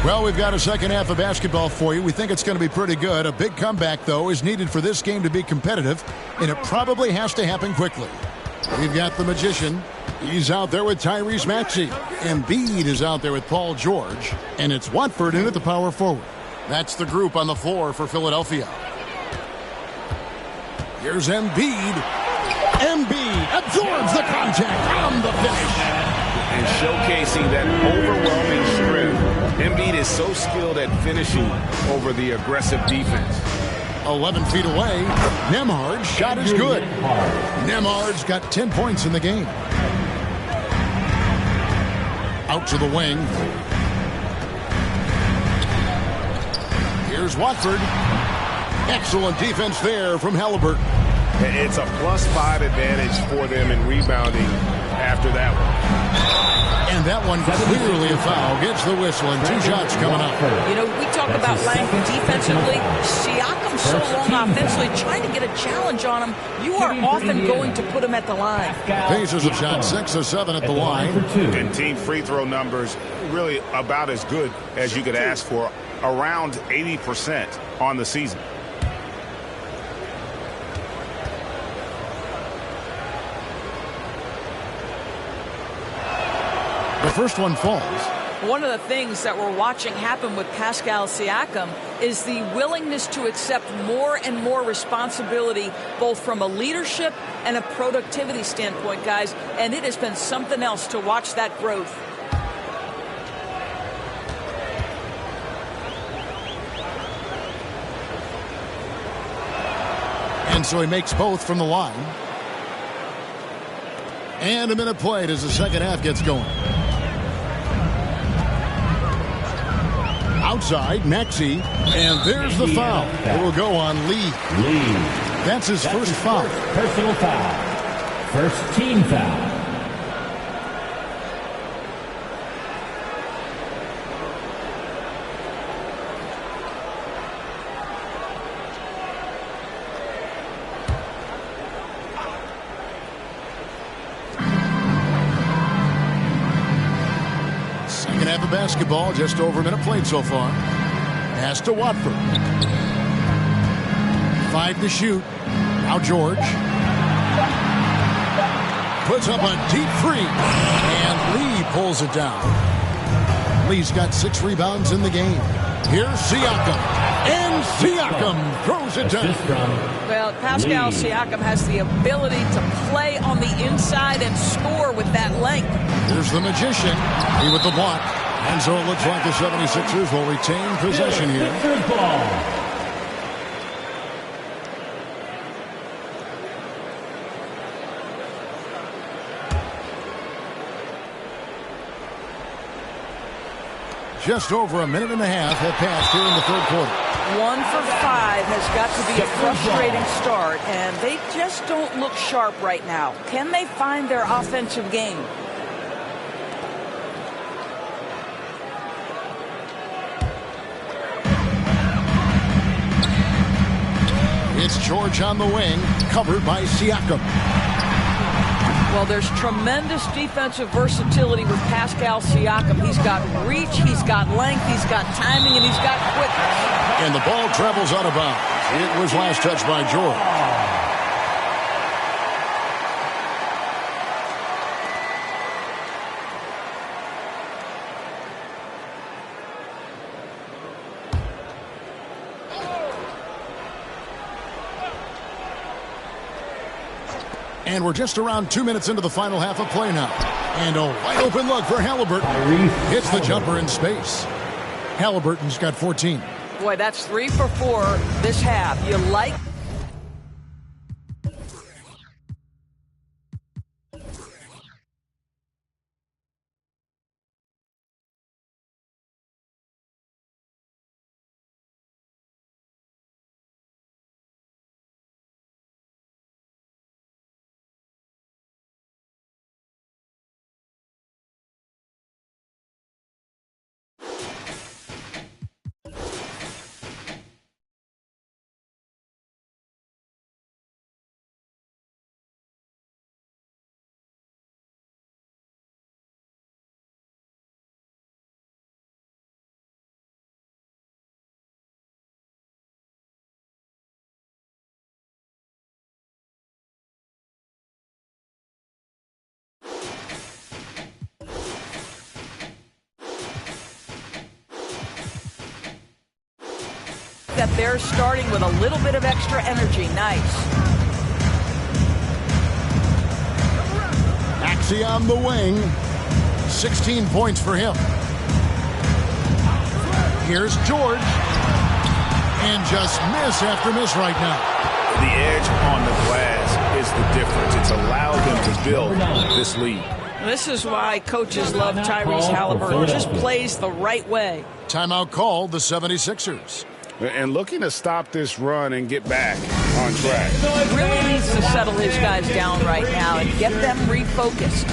Well, we've got a second half of basketball for you. We think it's going to be pretty good. A big comeback, though, is needed for this game to be competitive, and it probably has to happen quickly. We've got the Magician. He's out there with Tyrese Maxey. Embiid is out there with Paul George. And it's Watford in at the power forward. That's the group on the floor for Philadelphia. Here's Embiid. Embiid absorbs the contact on the finish.
And showcasing that overwhelming strength. Embiid is so skilled at finishing over the aggressive defense.
11 feet away. Nembhard's shot is good. Nembhard's got 10 points in the game. Out to the wing. Here's Watford. Excellent defense there from Halliburton.
It's a +5 advantage for them in rebounding after that one.
And that one clearly a foul. Gets the whistle and 2 shots coming up.
We talk about length defensively. Siakam's so long offensively, trying to get a challenge on him. You are often going to put him at the line.
Pacers have shot 6 of 7 at the line.
And team free throw numbers really about as good as you could ask for. Around 80% on the season.
The first one falls.
One of the things that we're watching happen with Pascal Siakam is the willingness to accept more and more responsibility, both from a leadership and a productivity standpoint, guys. And it has been something else to watch that growth.
And so he makes both from the line. And a minute played as the second half gets going. Outside, Maxey, and there's the foul. It will go on Lee. That's his first foul.
Personal foul. First team foul.
half of basketball, just over a minute played so far. Pass to Watford. 5 to shoot. Now George. Puts up a deep three. And Lee pulls it down. Lee's got 6 rebounds in the game. Here's Siakam. And Siakam throws it down.
Well, Pascal Siakam has the ability to play on the inside and score with that length.
Here's the Magician. He with the block. And so it looks like the 76ers will retain possession here. Just over a minute and a half have passed here in the third quarter.
1 for 5 has got to be a frustrating start, and they just don't look sharp right now. Can they find their offensive game?
It's George on the wing, covered by Siakam.
Well, there's tremendous defensive versatility with Pascal Siakam. He's got reach, he's got length, he's got timing, and he's got quickness.
And the ball travels out of bounds. It was last touched by George. And we're just around 2 minutes into the final half of play now. And a wide open look for Halliburton. Hits the jumper in space. Halliburton's got 14.
Boy, that's 3 for 4 this half. You like... that they're starting with a little bit of extra energy. Nice.
Maxey on the wing. 16 points for him. Here's George. And just miss after miss right now.
The edge on the glass is the difference. It's allowed them to build this lead.
This is why coaches love Tyrese Halliburton. Just plays the right way.
Timeout called the 76ers.
And looking to stop this run and get back on track.
Really needs to settle his guys down right now and get them refocused.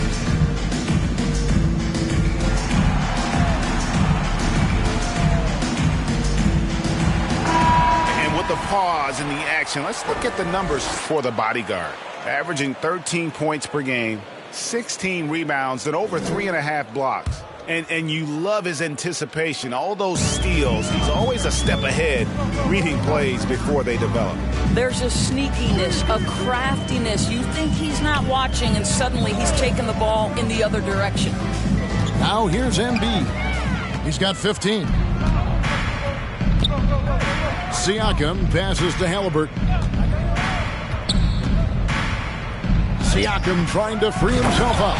And with the pause in the action, let's look at the numbers for the bodyguard. Averaging 13 points per game, 16 rebounds, and over 3.5 blocks. And you love his anticipation, all those steals. He's always a step ahead, reading plays before they develop.
There's a sneakiness, a craftiness. You think he's not watching, and suddenly he's taking the ball in the other direction.
Now here's Embiid. He's got 15. Siakam passes to Halliburton. Siakam trying to free himself up.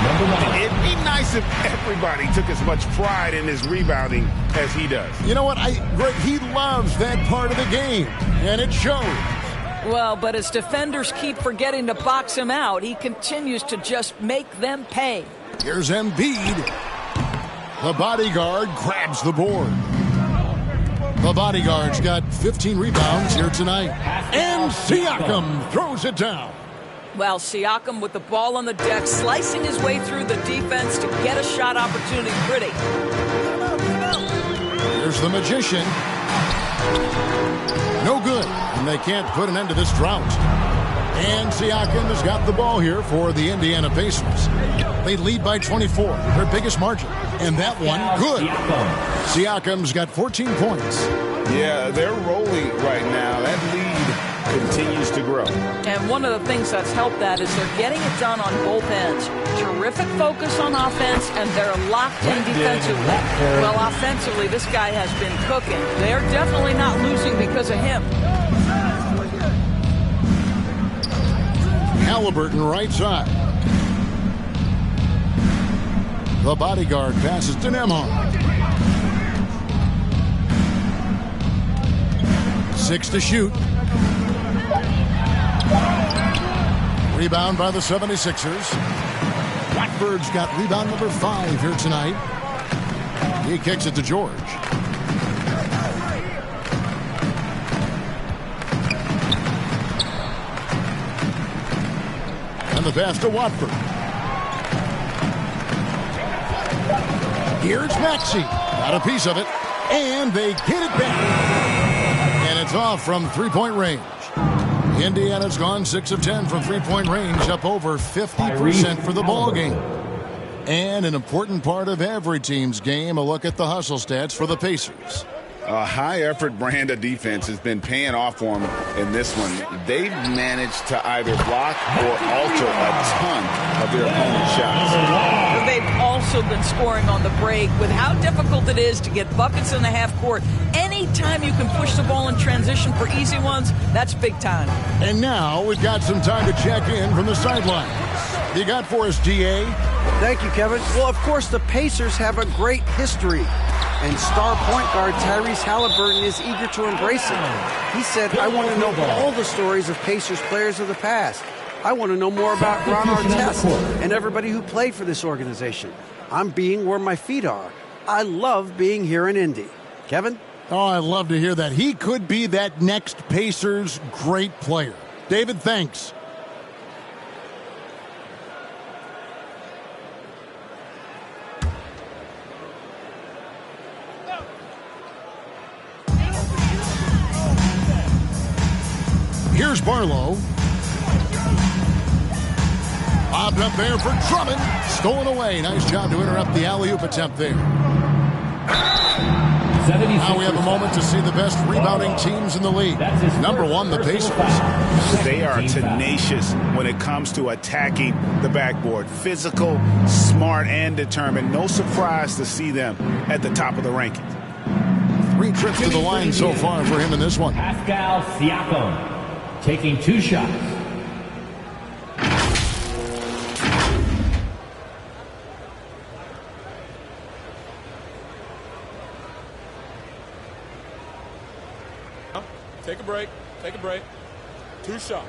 It'd be nice if everybody took as much pride in his rebounding as he does.
You know what? Greg, he loves that part of the game, and it shows.
Well, but as defenders keep forgetting to box him out, he continues to just make them pay.
Here's Embiid. The bodyguard grabs the board. The bodyguard's got 15 rebounds here tonight. And Siakam throws it down.
Well, Siakam with the ball on the deck, slicing his way through the defense to get a shot opportunity. Pretty.
Here's the Magician. No good, and they can't put an end to this drought. And Siakam has got the ball here for the Indiana Pacers. They lead by 24, their biggest margin. And that one, good. Siakam's got 14 points.
Yeah, they're rolling right now. That lead continues to grow.
And one of the things that's helped that is they're getting it done on both ends. Terrific focus on offense, and they're locked in defensively. Well, offensively, this guy has been cooking. They're definitely not losing because of him.
Halliburton right side. The bodyguard passes to Nembhard. 6 to shoot. Rebound by the 76ers. Blackbird's got rebound number 5 here tonight. He kicks it to George. And the pass to Watford. Here's Maxey. Got a piece of it. And they get it back. And it's off from three-point range. Indiana's gone 6 of 10 from three-point range, up over 50% for the ball game. And an important part of every team's game, a look at the hustle stats for the Pacers.
A high-effort brand of defense has been paying off for them in this one. They've managed to either block or alter a ton of their opponent's shots.
They've also been scoring on the break. With how difficult it is to get buckets in the half court, anytime you can push the ball in transition for easy ones, that's big time.
And now we've got some time to check in from the sidelines. You got for us, GA?
Thank you, Kevin. Well, of course, the Pacers have a great history. And star point guard Tyrese Halliburton is eager to embrace it. He said, I want to know all the stories of Pacers players of the past. I want to know more about Ron Artest and everybody who played for this organization. I'm being where my feet are. I love being here in Indy. Kevin?
Oh, I love to hear that. He could be that next Pacers great player. David, thanks. Here's Barlow. Bobbed up there for Drummond. Stolen away. Nice job to interrupt the alley-oop attempt there. Now we have a moment to see the best rebounding teams in the league. Number 1, the Pacers.
They are tenacious when it comes to attacking the backboard. Physical, smart, and determined. No surprise to see them at the top of the rankings.
3 trips to the line so far for him in this one.
Pascal Siakam taking 2 shots.
Take a break. Take a break. 2 shots.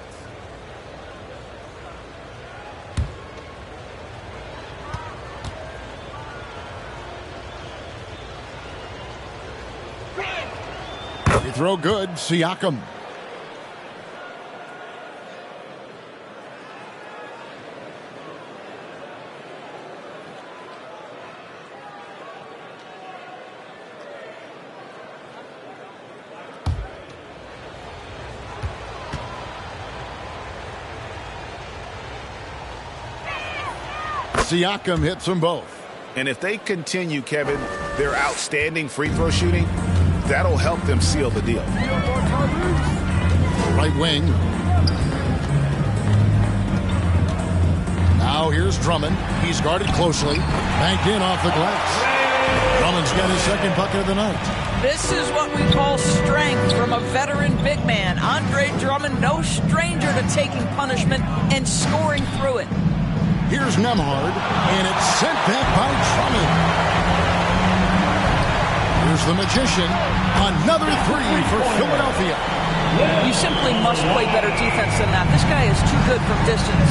Free throw good. Siakam. Siakam hits them both.
And if they continue, Kevin, their outstanding free throw shooting, that'll help them seal the deal.
Right wing. Now here's Drummond. He's guarded closely. Banked in off the glass. Drummond's got his second bucket of the night.
This is what we call strength from a veteran big man. Andre Drummond, no stranger to taking punishment and scoring through it.
Here's Nembhard, and it's sent back by Drummond. Here's the Magician. Another 3 for Philadelphia.
You simply must play better defense than that. This guy is too good from distance.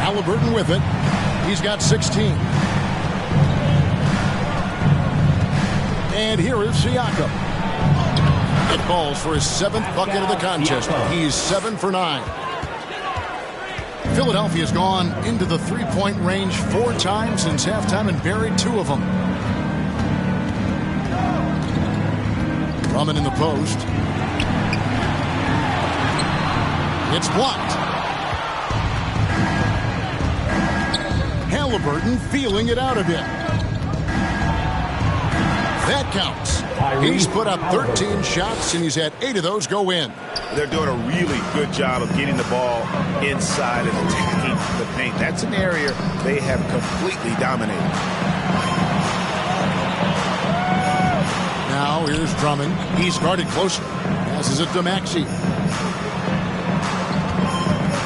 Halliburton with it. He's got 16. And here is Siakam. It falls for his 7th bucket of the contest. He's 7 for 9. Philadelphia's gone into the three-point range 4 times since halftime and buried 2 of them. Drummond in the post. It's blocked. Halliburton feeling it out a bit. That counts. He's put up 13 shots, and he's had 8 of those go in.
They're doing a really good job of getting the ball inside and attacking the paint. That's an area they have completely dominated.
Now here's Drummond. He's guarded closely. Passes it to Maxey.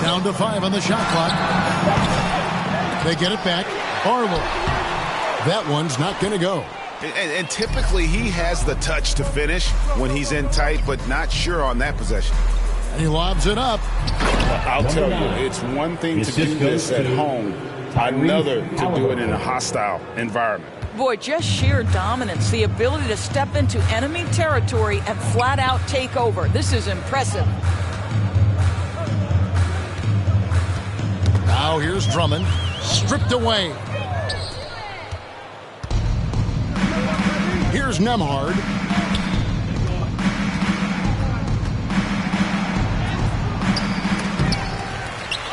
Down to 5 on the shot clock. They get it back. Barlow. That one's not going to go.
And typically he has the touch to finish when he's in tight, but not sure on that possession.
And he lobs it up.
I'll tell you, it's one thing to do this at home, another to do it in a hostile environment.
Boy, just sheer dominance, the ability to step into enemy territory and flat out take over. This is impressive.
Now here's Drummond. Stripped away. Here's Nembhard.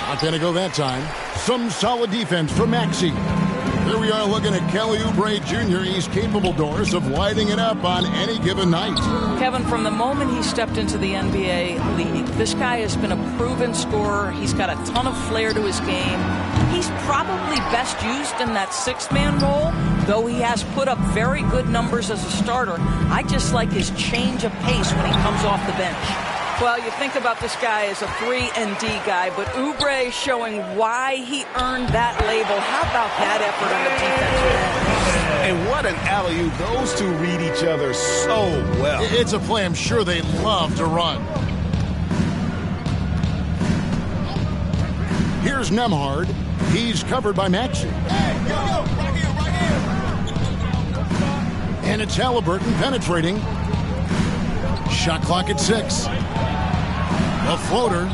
Not going to go that time. Some solid defense from Maxey. Here we are looking at Kelly Oubre Jr. He's capable, Doris, of lighting it up on any given night.
Kevin, from the moment he stepped into the NBA league, this guy has been a proven scorer. He's got a ton of flair to his game. He's probably best used in that 6-man role, though he has put up very good numbers as a starter. I just like his change of pace when he comes off the bench. Well, you think about this guy as a 3-and-D guy, but Oubre showing why he earned that label. How about that effort on the defensive end?
And what an alley-oop. Those two read each other so well.
It's a play I'm sure they love to run. Here's Nembhard. He's covered by Maxey.
Hey, yo, right here.
And it's Halliburton penetrating. Shot clock at 6. The floater.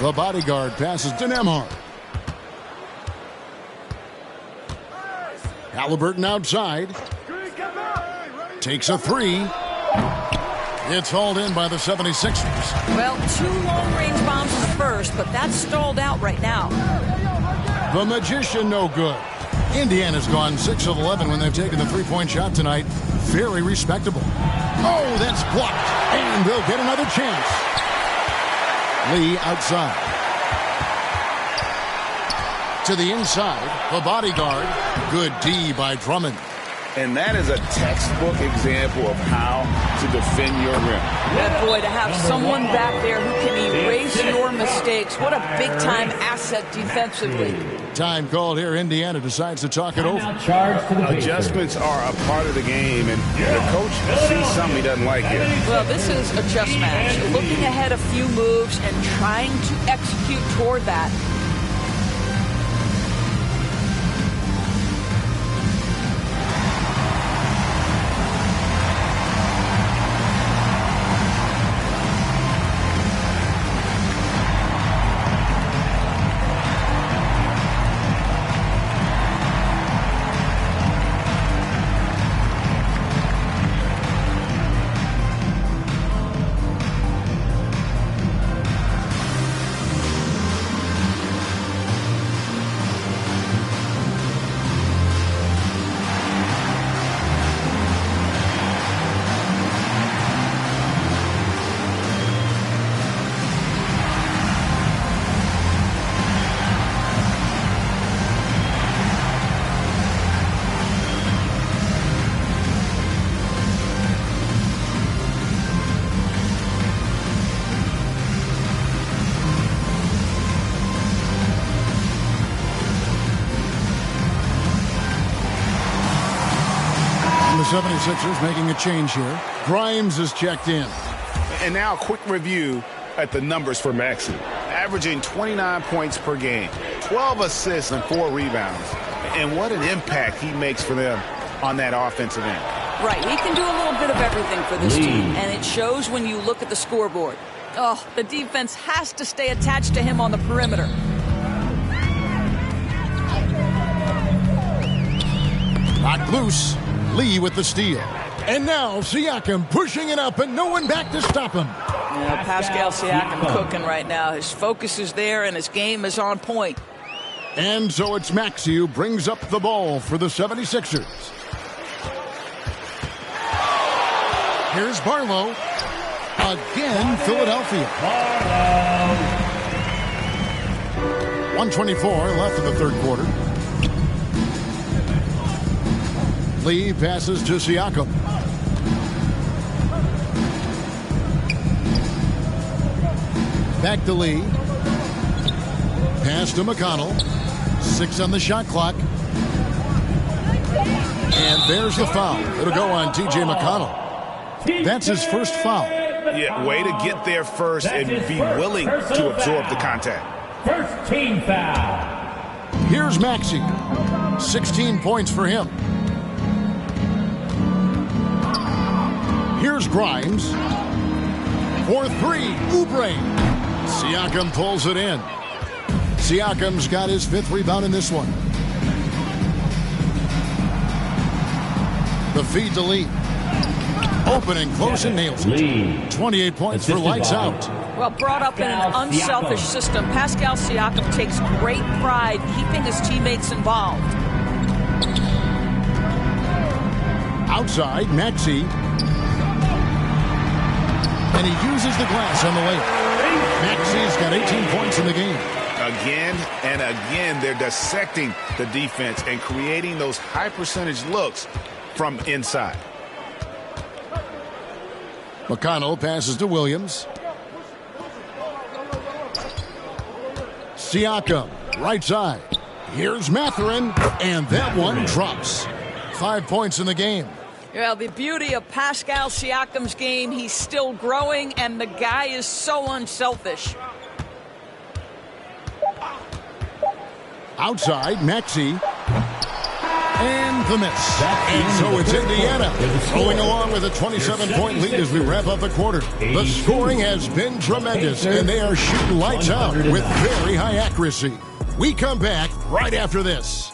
The bodyguard passes to Nembhard. Halliburton outside. Takes a 3. It's hauled in by the 76ers.
Well, 2 long-range bombs in the first, but that's stalled out right now.
The magician no good. Indiana's gone 6 of 11 when they've taken the 3-point shot tonight. Very respectable. Oh, that's blocked. And they'll get another chance. Lee outside. To the inside, the bodyguard. Good D by Drummond.
And that is a textbook example of how to defend your rim.
Yeah, boy, to have someone back there who can erase your mistakes. What a big-time asset defensively.
Time called here. Indiana decides to talk it over.
Adjustments are a part of the game, and the coach sees something he doesn't like here.
Well, this is a chess match. Looking ahead a few moves and trying to execute toward that.
The 76ers making a change here. Grimes is checked in.
And now a quick review at the numbers for Maxey. Averaging 29 points per game, 12 assists and 4 rebounds. And what an impact he makes for them on that offensive end.
Right, he can do a little bit of everything for this team, and it shows when you look at the scoreboard. Oh, the defense has to stay attached to him on the perimeter.
Knocked loose. Lee with the steal. And now Siakam pushing it up and no one back to stop him.
Pascal Siakam cooking right now. His focus is there and his game is on point.
And so it's Maxey who brings up the ball for the 76ers. Here's Barlow. Again, Philadelphia. 1:24 left in the third quarter. Lee passes to Siakam. Back to Lee. Pass to McConnell. 6 on the shot clock. And there's the foul. It'll go on T.J. McConnell. That's his first foul.
Yeah, way to get there first and be willing to absorb the contact.
First team foul.
Here's Maxey. 16 points for him. Here's Grimes. For 3, Oubre. Siakam pulls it in. Siakam's got his 5th rebound in this one. The feed to Lee. Open and close and nails it. 28 points for lights out.
Well, brought up in an unselfish system, Pascal Siakam takes great pride keeping his teammates involved.
Outside, Maxey. And he uses the glass on the layup. Maxey's got 18 points in the game.
Again and again, they're dissecting the defense and creating those high percentage looks from inside.
McConnell passes to Williams. Siakam, right side. Here's Mathurin, and that one drops. 5 points in the game.
Well, the beauty of Pascal Siakam's game, he's still growing, and the guy is so unselfish.
Outside, Maxey. And the miss. And so it's Indiana going along with a 27-point lead as we wrap up the quarter. The scoring has been tremendous, and they are shooting lights out with very high accuracy. We come back right after this.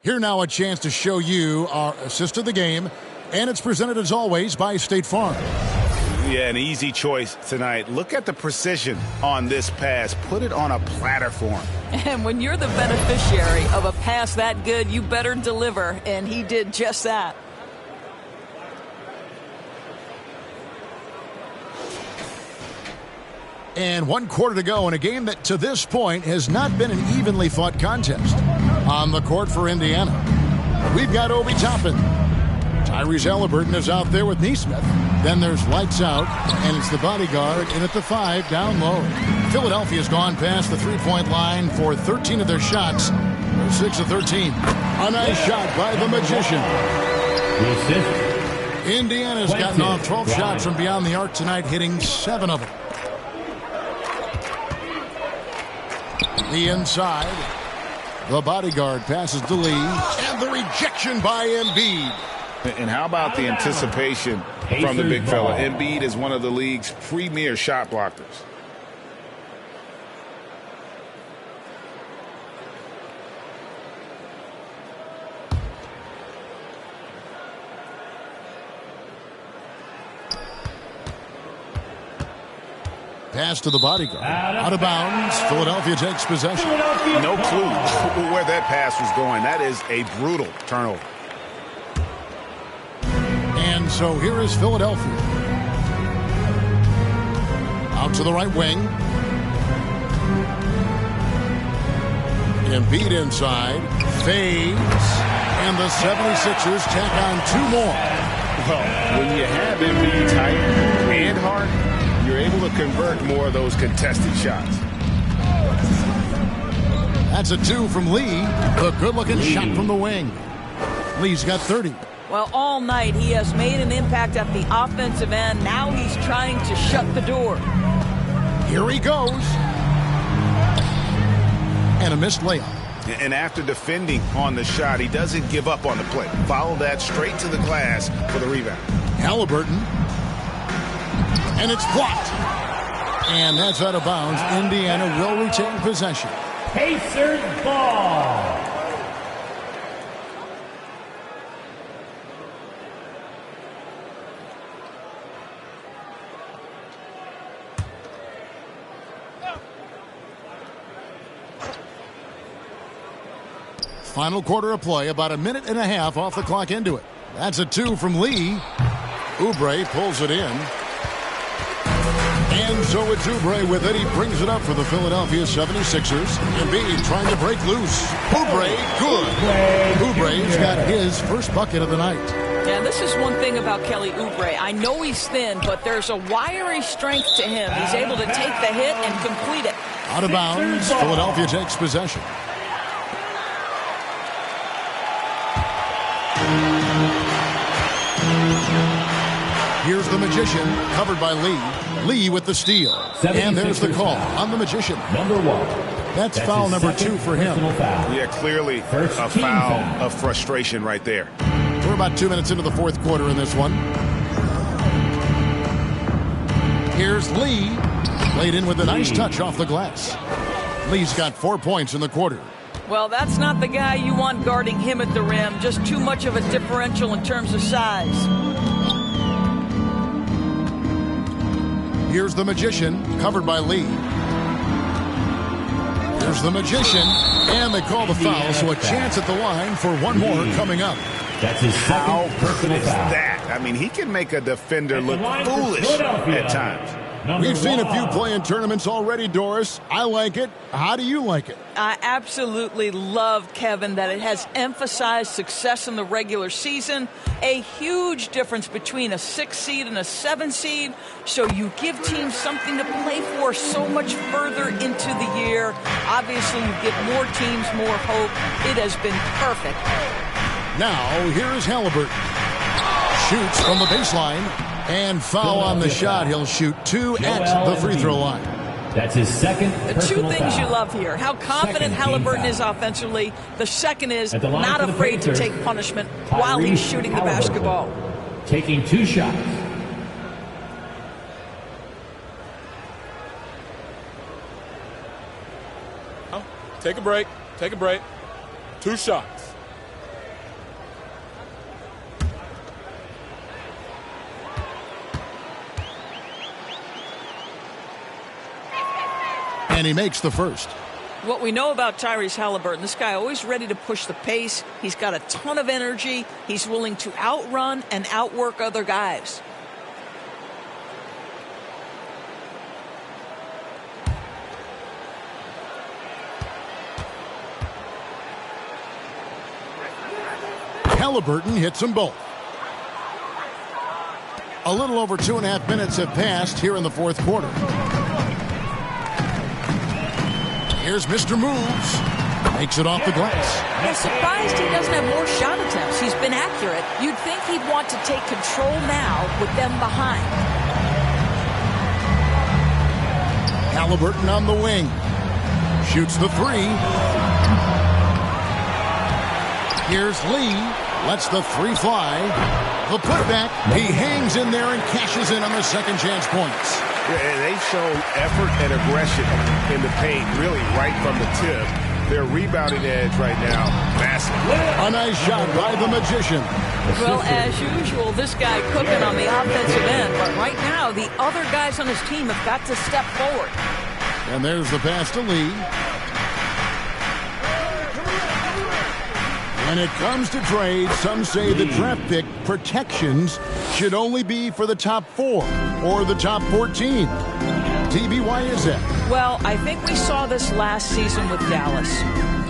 Here now a chance to show you our assist of the game, and it's presented as always by State Farm.
Yeah, an easy choice tonight. Look at the precision on this pass. Put it on a platter for him.
And when you're the beneficiary of a pass that good, you better deliver, and he did just that.
And 1 quarter to go in a game that to this point has not been an evenly fought contest. On the court for Indiana, we've got Obi Toppin. Tyrese Halliburton is out there with Nesmith. Then there's lights out, and it's the bodyguard in at the 5 down low. Philadelphia's gone past the three-point line for 13 of their shots. They're 6 of 13. A nice shot by the magician. Indiana's gotten off 12 shots from beyond the arc tonight, hitting 7 of them. The inside. The bodyguard passes to Lee. And the rejection by Embiid.
And how about the anticipation from the big fella? Embiid is one of the league's premier shot blockers.
Pass to the bodyguard. Out of bounds. Philadelphia takes possession.
No clue where that pass was going. That is a brutal turnover.
And so here is Philadelphia. Out to the right wing. Embiid inside. Fades. And the 76ers tack on 2 more.
Well, when you have Embiid tight and hard, you're able to convert more of those contested shots.
That's a 2 from Lee. The good-looking shot from the wing. Lee's got 30.
Well, all night he has made an impact at the offensive end. Now he's trying to shut the door.
Here he goes. and a missed layup.
And after defending on the shot, he doesn't give up on the play. Follow that straight to the glass for the rebound.
Halliburton. And it's blocked. And that's out of bounds. Indiana will retain possession.
Pacers ball.
Final quarter of play, about a minute and a half off the clock into it. That's a 2 from Lee. Oubre pulls it in. And so it's Oubre with it. He brings it up for the Philadelphia 76ers. Embiid trying to break loose. Oubre, good. Oubre's got his first bucket of the night.
Yeah, this is one thing about Kelly Oubre. I know he's thin, but there's a wiry strength to him. He's able to take the hit and complete it.
Out of bounds, Philadelphia takes possession. Here's the Magician, covered by Lee. Lee with the steal. And there's the call on the Magician.
Number 1.
That's foul number 2 for him.
Yeah, clearly a foul of frustration right there.
We're about 2 minutes into the fourth quarter in this one. Here's Lee. Laid in with a nice touch off the glass. Lee's got 4 points in the quarter.
Well, that's not the guy you want guarding him at the rim. Just too much of a differential in terms of size.
Here's the Magician, covered by Lee. Here's the Magician, and they call the foul, so a chance at the line for one more coming up.
That's his second personal foul.
That? I mean, he can make a defender look foolish at times.
We've seen a few play in tournaments already, Doris. I like it. How do you like it?
I absolutely love, Kevin, that it has emphasized success in the regular season. A huge difference between a 6 seed and a 7 seed. So you give teams something to play for so much further into the year. Obviously, you give more teams more hope. It has been perfect.
Now, here is Halliburton. Shoots from the baseline. And foul on the shot. He'll shoot 2 at the free throw line.
That's his second
Two things
foul.
you love here. How confident Halliburton is offensively. The second is not afraid to take punishment while he's shooting the basketball.
Taking 2 shots.
Take a break. Take a break. 2 shots.
And he makes the first.
What we know about Tyrese Halliburton, this guy always ready to push the pace. He's got a ton of energy. He's willing to outrun and outwork other guys.
Halliburton hits them both. A little over 2.5 minutes have passed here in the fourth quarter. Here's Mr. Moves. Makes it off the glass.
I'm surprised he doesn't have more shot attempts. He's been accurate. You'd think he'd want to take control now with them behind.
Halliburton on the wing. Shoots the 3. Here's Lee. Lets the 3 fly. The putback. He hangs in there and cashes in on the second chance points.
Yeah, they've shown effort and aggression in the paint, really right from the tip. Their rebounding edge right now, massive.
A nice shot by the Magician.
Well, as usual, this guy cooking on the offensive end. But right now, the other guys on his team have got to step forward.
And there's the pass to Lee. When it comes to trade, some say the draft pick protections should only be for the top 4 or the top 14. TB, why is that?
Well, I think we saw this last season with Dallas.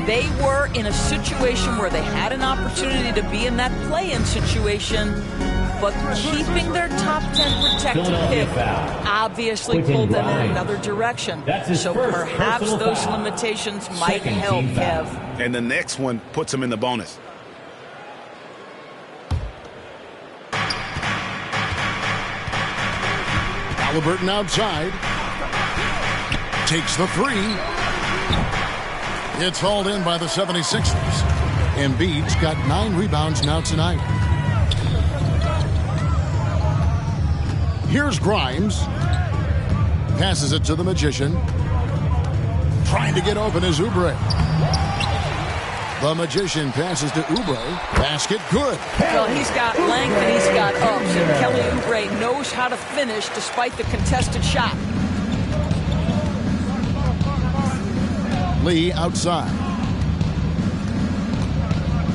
They were in a situation where they had an opportunity to be in that play-in situation, but keeping their top 10 protected pick obviously pulled them in another direction. So perhaps those limitations might help, Kev.
And the next one puts them in the bonus. Halliburton
outside. Takes the 3. It's hauled in by the 76ers. Embiid's got 9 rebounds now tonight. Here's Grimes. Passes it to the Magician. Trying to get open is Oubre. The Magician passes to Oubre. Basket good.
Well, he's got length and he's got ups. And Kelly Oubre knows how to finish despite the contested shot.
Lee outside.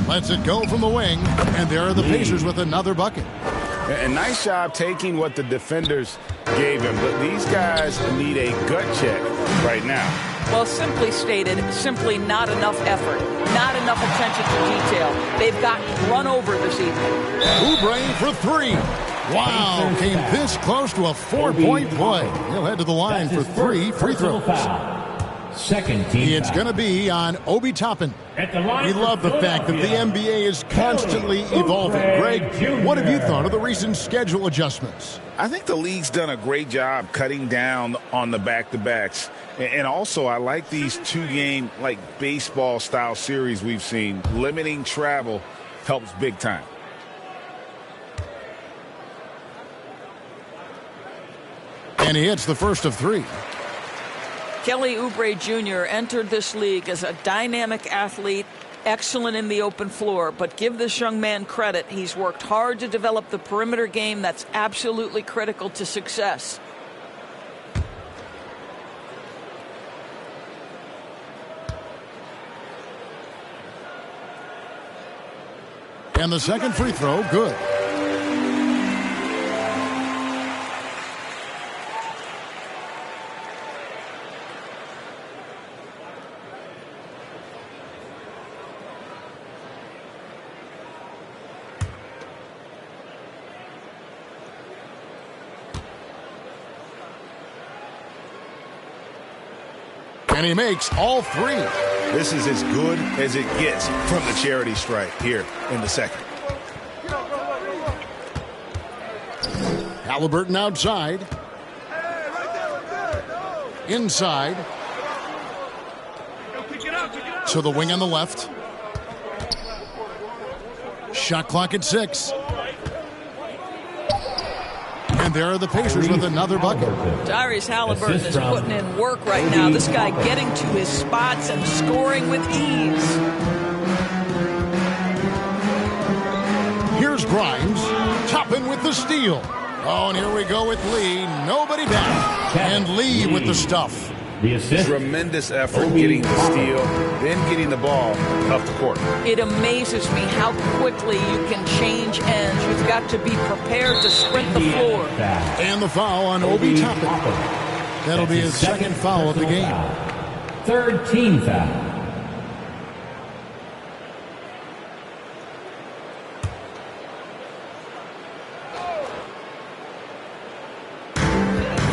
Lets it go from the wing. And there are the Pacers with another bucket.
A nice job taking what the defenders gave him. But these guys need a gut check right now.
Well, simply stated, simply not enough effort. Not enough attention to detail. They've gotten run over this evening.
Oubre for 3. Wow, came this close to a 4-point play. He'll head to the line for 3 free throws.
Second team.
It's going to be on Obi Toppin. We love the fact that the NBA is constantly evolving. Greg, what have you thought of the recent schedule adjustments?
I think the league's done a great job cutting down on the back-to-backs. And also, I like these 2-game, like baseball-style series we've seen. Limiting travel helps big time.
And he hits the first of 3.
Kelly Oubre Jr. entered this league as a dynamic athlete, excellent in the open floor, but give this young man credit. He's worked hard to develop the perimeter game that's absolutely critical to success.
And the second free throw, good. And he makes all 3.
This is as good as it gets from the charity stripe here in the second.
Halliburton outside. Inside. To the wing on the left. Shot clock at 6. And there are the Pacers with another bucket.
Tyrese Halliburton is putting in work right now. This guy getting to his spots and scoring with ease.
Here's Grimes. Toppin with the steal. Oh, and here we go with Lee. Nobody back. And Lee with the stuff.
The assist.
Tremendous effort getting the steal, then getting the ball up the court.
It amazes me how quickly you can change ends. You've got to be prepared to sprint the floor.
And the foul on Obi Toppin. That'll be his second foul of the game.
Third team foul.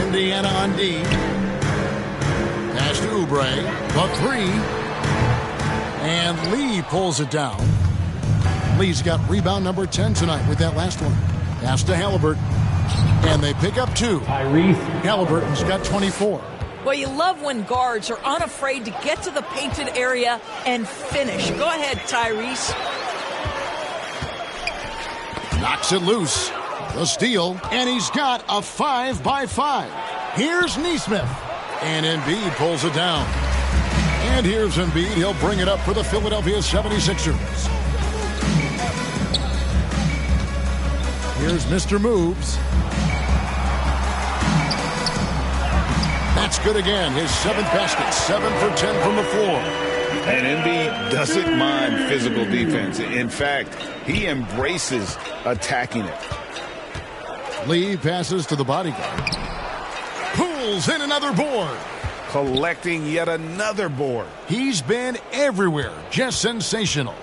Indiana on D. Pass to Oubre. The 3. And Lee pulls it down. Lee's got rebound number 10 tonight with that last one. Pass to Halliburton. And they pick up 2. Halliburton's got 24.
Well, you love when guards are unafraid to get to the painted area and finish. Go ahead, Tyrese.
Knocks it loose. The steal. And he's got a 5-by-5. Here's Nesmith. And Embiid pulls it down. And here's Embiid. He'll bring it up for the Philadelphia 76ers. Here's Mr. Moves. That's good again. His 7th basket. 7 for 10 from the floor.
And Embiid doesn't mind physical defense. In fact, he embraces attacking it.
Lee passes to the bodyguard. Pulls in another board.
Collecting yet another board.
He's been everywhere. Just sensational.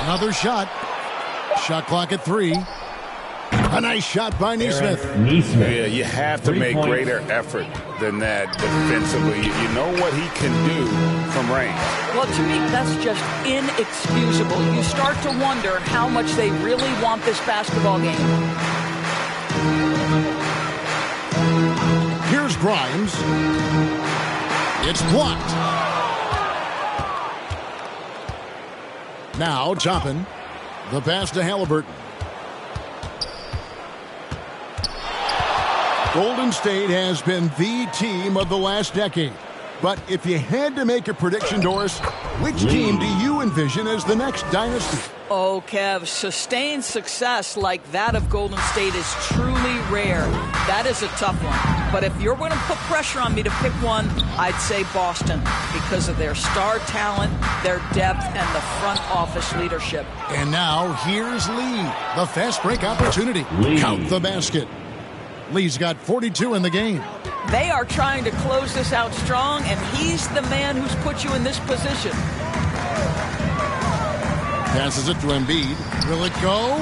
Another shot. Shot clock at 3. A nice shot by Nesmith.
Yeah, you have to make greater effort than that defensively. You know what he can do from range.
Well, to me, that's just inexcusable. You start to wonder how much they really want this basketball game.
Here's Grimes. It's blocked. Now Toppin. The pass to Halliburton. Golden State has been the team of the last decade. But if you had to make a prediction, Doris, which team do you envision as the next dynasty?
Oh, Kev, sustained success like that of Golden State is truly rare. That is a tough one. But if you're going to put pressure on me to pick one, I'd say Boston because of their star talent, their depth, and the front office leadership.
And now here's Lee. The fast break opportunity. Count the basket. Lee's got 42 in the game.
They are trying to close this out strong, and he's the man who's put you in this position.
Passes it to Embiid. Will it go?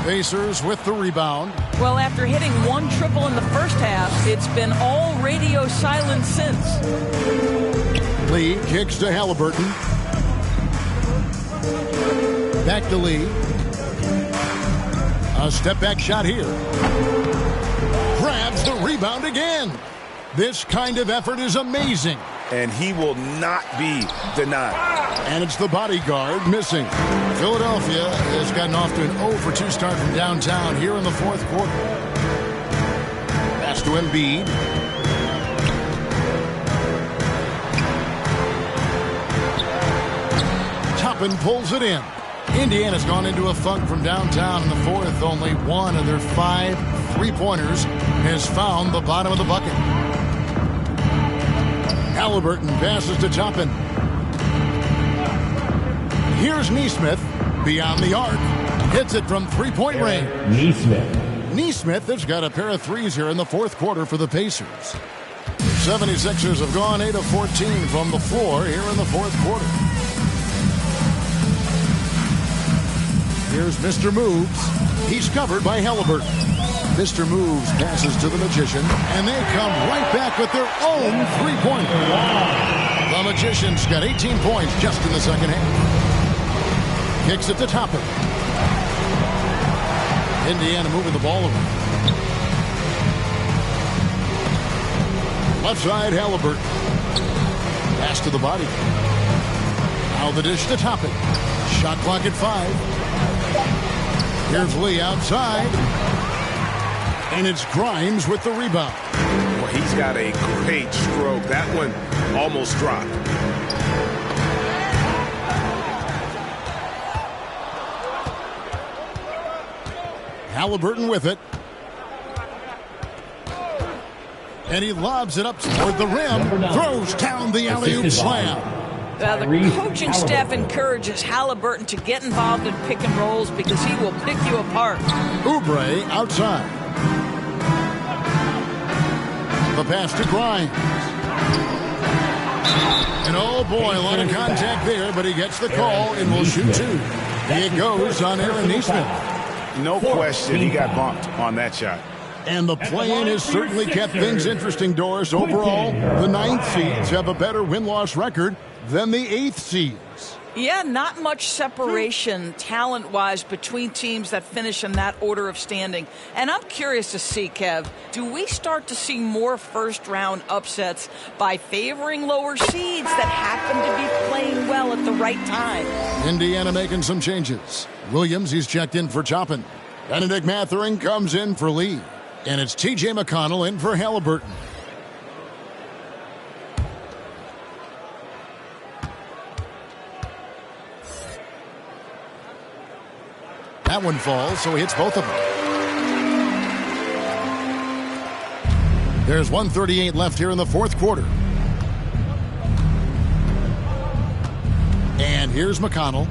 Pacers with the rebound.
Well, after hitting one triple in the first half, it's been all radio silence since.
Lee kicks to Halliburton. Back to Lee. A step-back shot here. Grabs the rebound again. This kind of effort is amazing.
And he will not be denied.
And it's the bodyguard missing. Philadelphia has gotten off to an 0-for-2 start from downtown here in the fourth quarter. Pass to Embiid. Toppin pulls it in. Indiana's gone into a funk from downtown in the fourth. Only one of their 5 3-pointers has found the bottom of the bucket. Halliburton passes to Toppin. Here's Nesmith beyond the arc. Hits it from 3-point range. Nesmith has got a pair of threes here in the fourth quarter for the Pacers. 76ers have gone 8 of 14 from the floor here in the fourth quarter. Here's Mr. Moves. He's covered by Halliburton. Mr. Moves passes to the Magician, and they come right back with their own 3-pointer. The Magician's got 18 points just in the second half. Kicks it to Toppin. Indiana moving the ball around. Left side, Halliburton. Pass to the body. Now the dish to Toppin. Shot clock at 5. Here's Lee outside. And it's Grimes with the rebound.
Well, he's got a great stroke. That one almost dropped.
Halliburton with it. And he lobs it up toward the rim. Throws down the alley-oop slam.
The coaching staff encourages Halliburton to get involved in pick and rolls because he will pick you apart.
Oubre outside. The pass to Grimes. And oh boy, a lot of contact there, but he gets the call and will shoot 2. It goes on Aaron Nesmith.
No question he got bumped on that shot.
And the play-in has certainly kept things interesting, Doris. Overall, the 9th seeds have a better win-loss record than the 8th seeds.
Yeah, not much separation talent-wise between teams that finish in that order of standing. And I'm curious to see, Kev, do we start to see more first-round upsets by favoring lower seeds that happen to be playing well at the right time?
Indiana making some changes. Williams, he's checked in for Toppin. Benedict Mathurin comes in for Lee. And it's T.J. McConnell in for Halliburton. That one falls, so he hits both of them. There's 1:38 left here in the fourth quarter. And here's McConnell.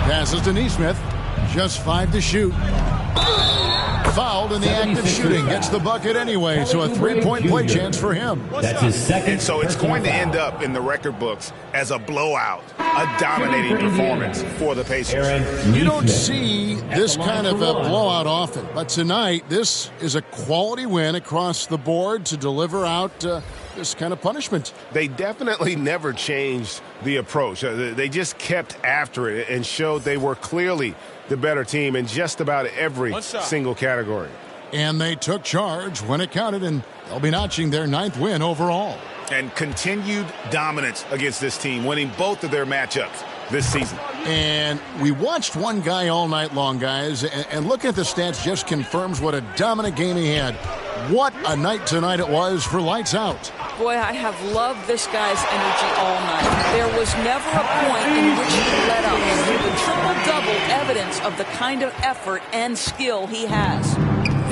Passes to Nesmith. Just 5 to shoot. Fouled in the act of shooting. Gets the bucket anyway, so a 3-point play chance for him.
That's his second.
And so it's going to end up in the record books as a blowout, a dominating performance for the Pacers.
You don't see this kind of a blowout often, but tonight this is a quality win across the board to deliver out this kind of punishment.
They definitely never changed the approach. They just kept after it and showed they were clearly the better team in just about every single category.
And they took charge when it counted, and they'll be notching their 9th win overall.
And continued dominance against this team, winning both of their matchups this season.
And we watched one guy all night long, guys, and looking at the stats just confirms what a dominant game he had. What a night tonight it was for Lights Out.
Boy, I have loved this guy's energy all night. There was never a point in which he let up. The triple-double evidence of the kind of effort and skill he has.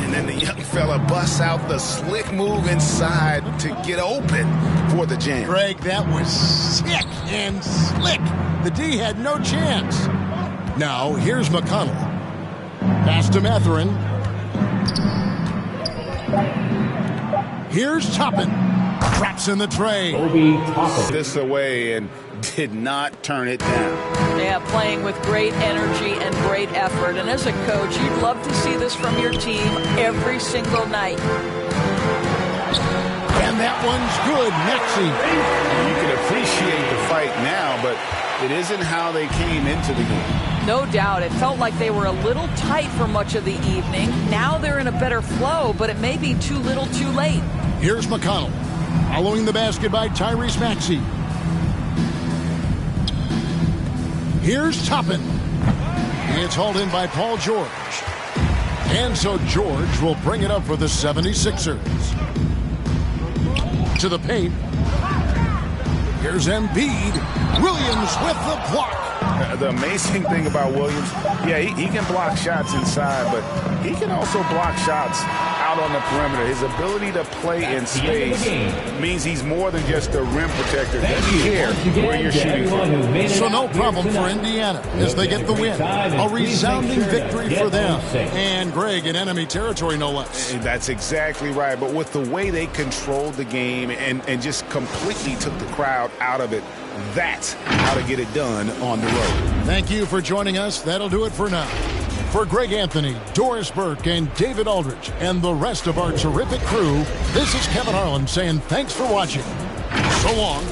And then the young fella busts out the slick move inside to get open for the jam.
Greg, that was sick and slick. The D had no chance. Now, here's McConnell. Pass to Mathurin. Here's Toppin. Traps in the tray.
This away and did not turn it down.
Yeah, playing with great energy and great effort. And as a coach, you'd love to see this from your team every single night.
And that one's good. Nexie.
You can appreciate the fight now, but it isn't how they came into the game.
No doubt. It felt like they were a little tight for much of the evening. Now they're in a better flow, but it may be too little too late.
Here's McConnell. Following the basket by Tyrese Maxey. Here's Toppin. It's hauled in by Paul George. And so George will bring it up for the 76ers. To the paint. Here's Embiid. Williams with the block.
The amazing thing about Williams, yeah, he can block shots inside, but he can also block shots out on the perimeter. His ability to play in space means he's more than just a rim protector. He doesn't care where you're shooting from.
So no problem for Indiana as they get the win. A resounding victory for them. And Greg in enemy territory, no less.
That's exactly right. But with the way they controlled the game and just completely took the crowd out of it, that's how to get it done on the road.
Thank you for joining us. That'll do it for now. For Greg Anthony, Doris Burke, and David Aldridge, and the rest of our terrific crew, this is Kevin Harlan saying thanks for watching. So long.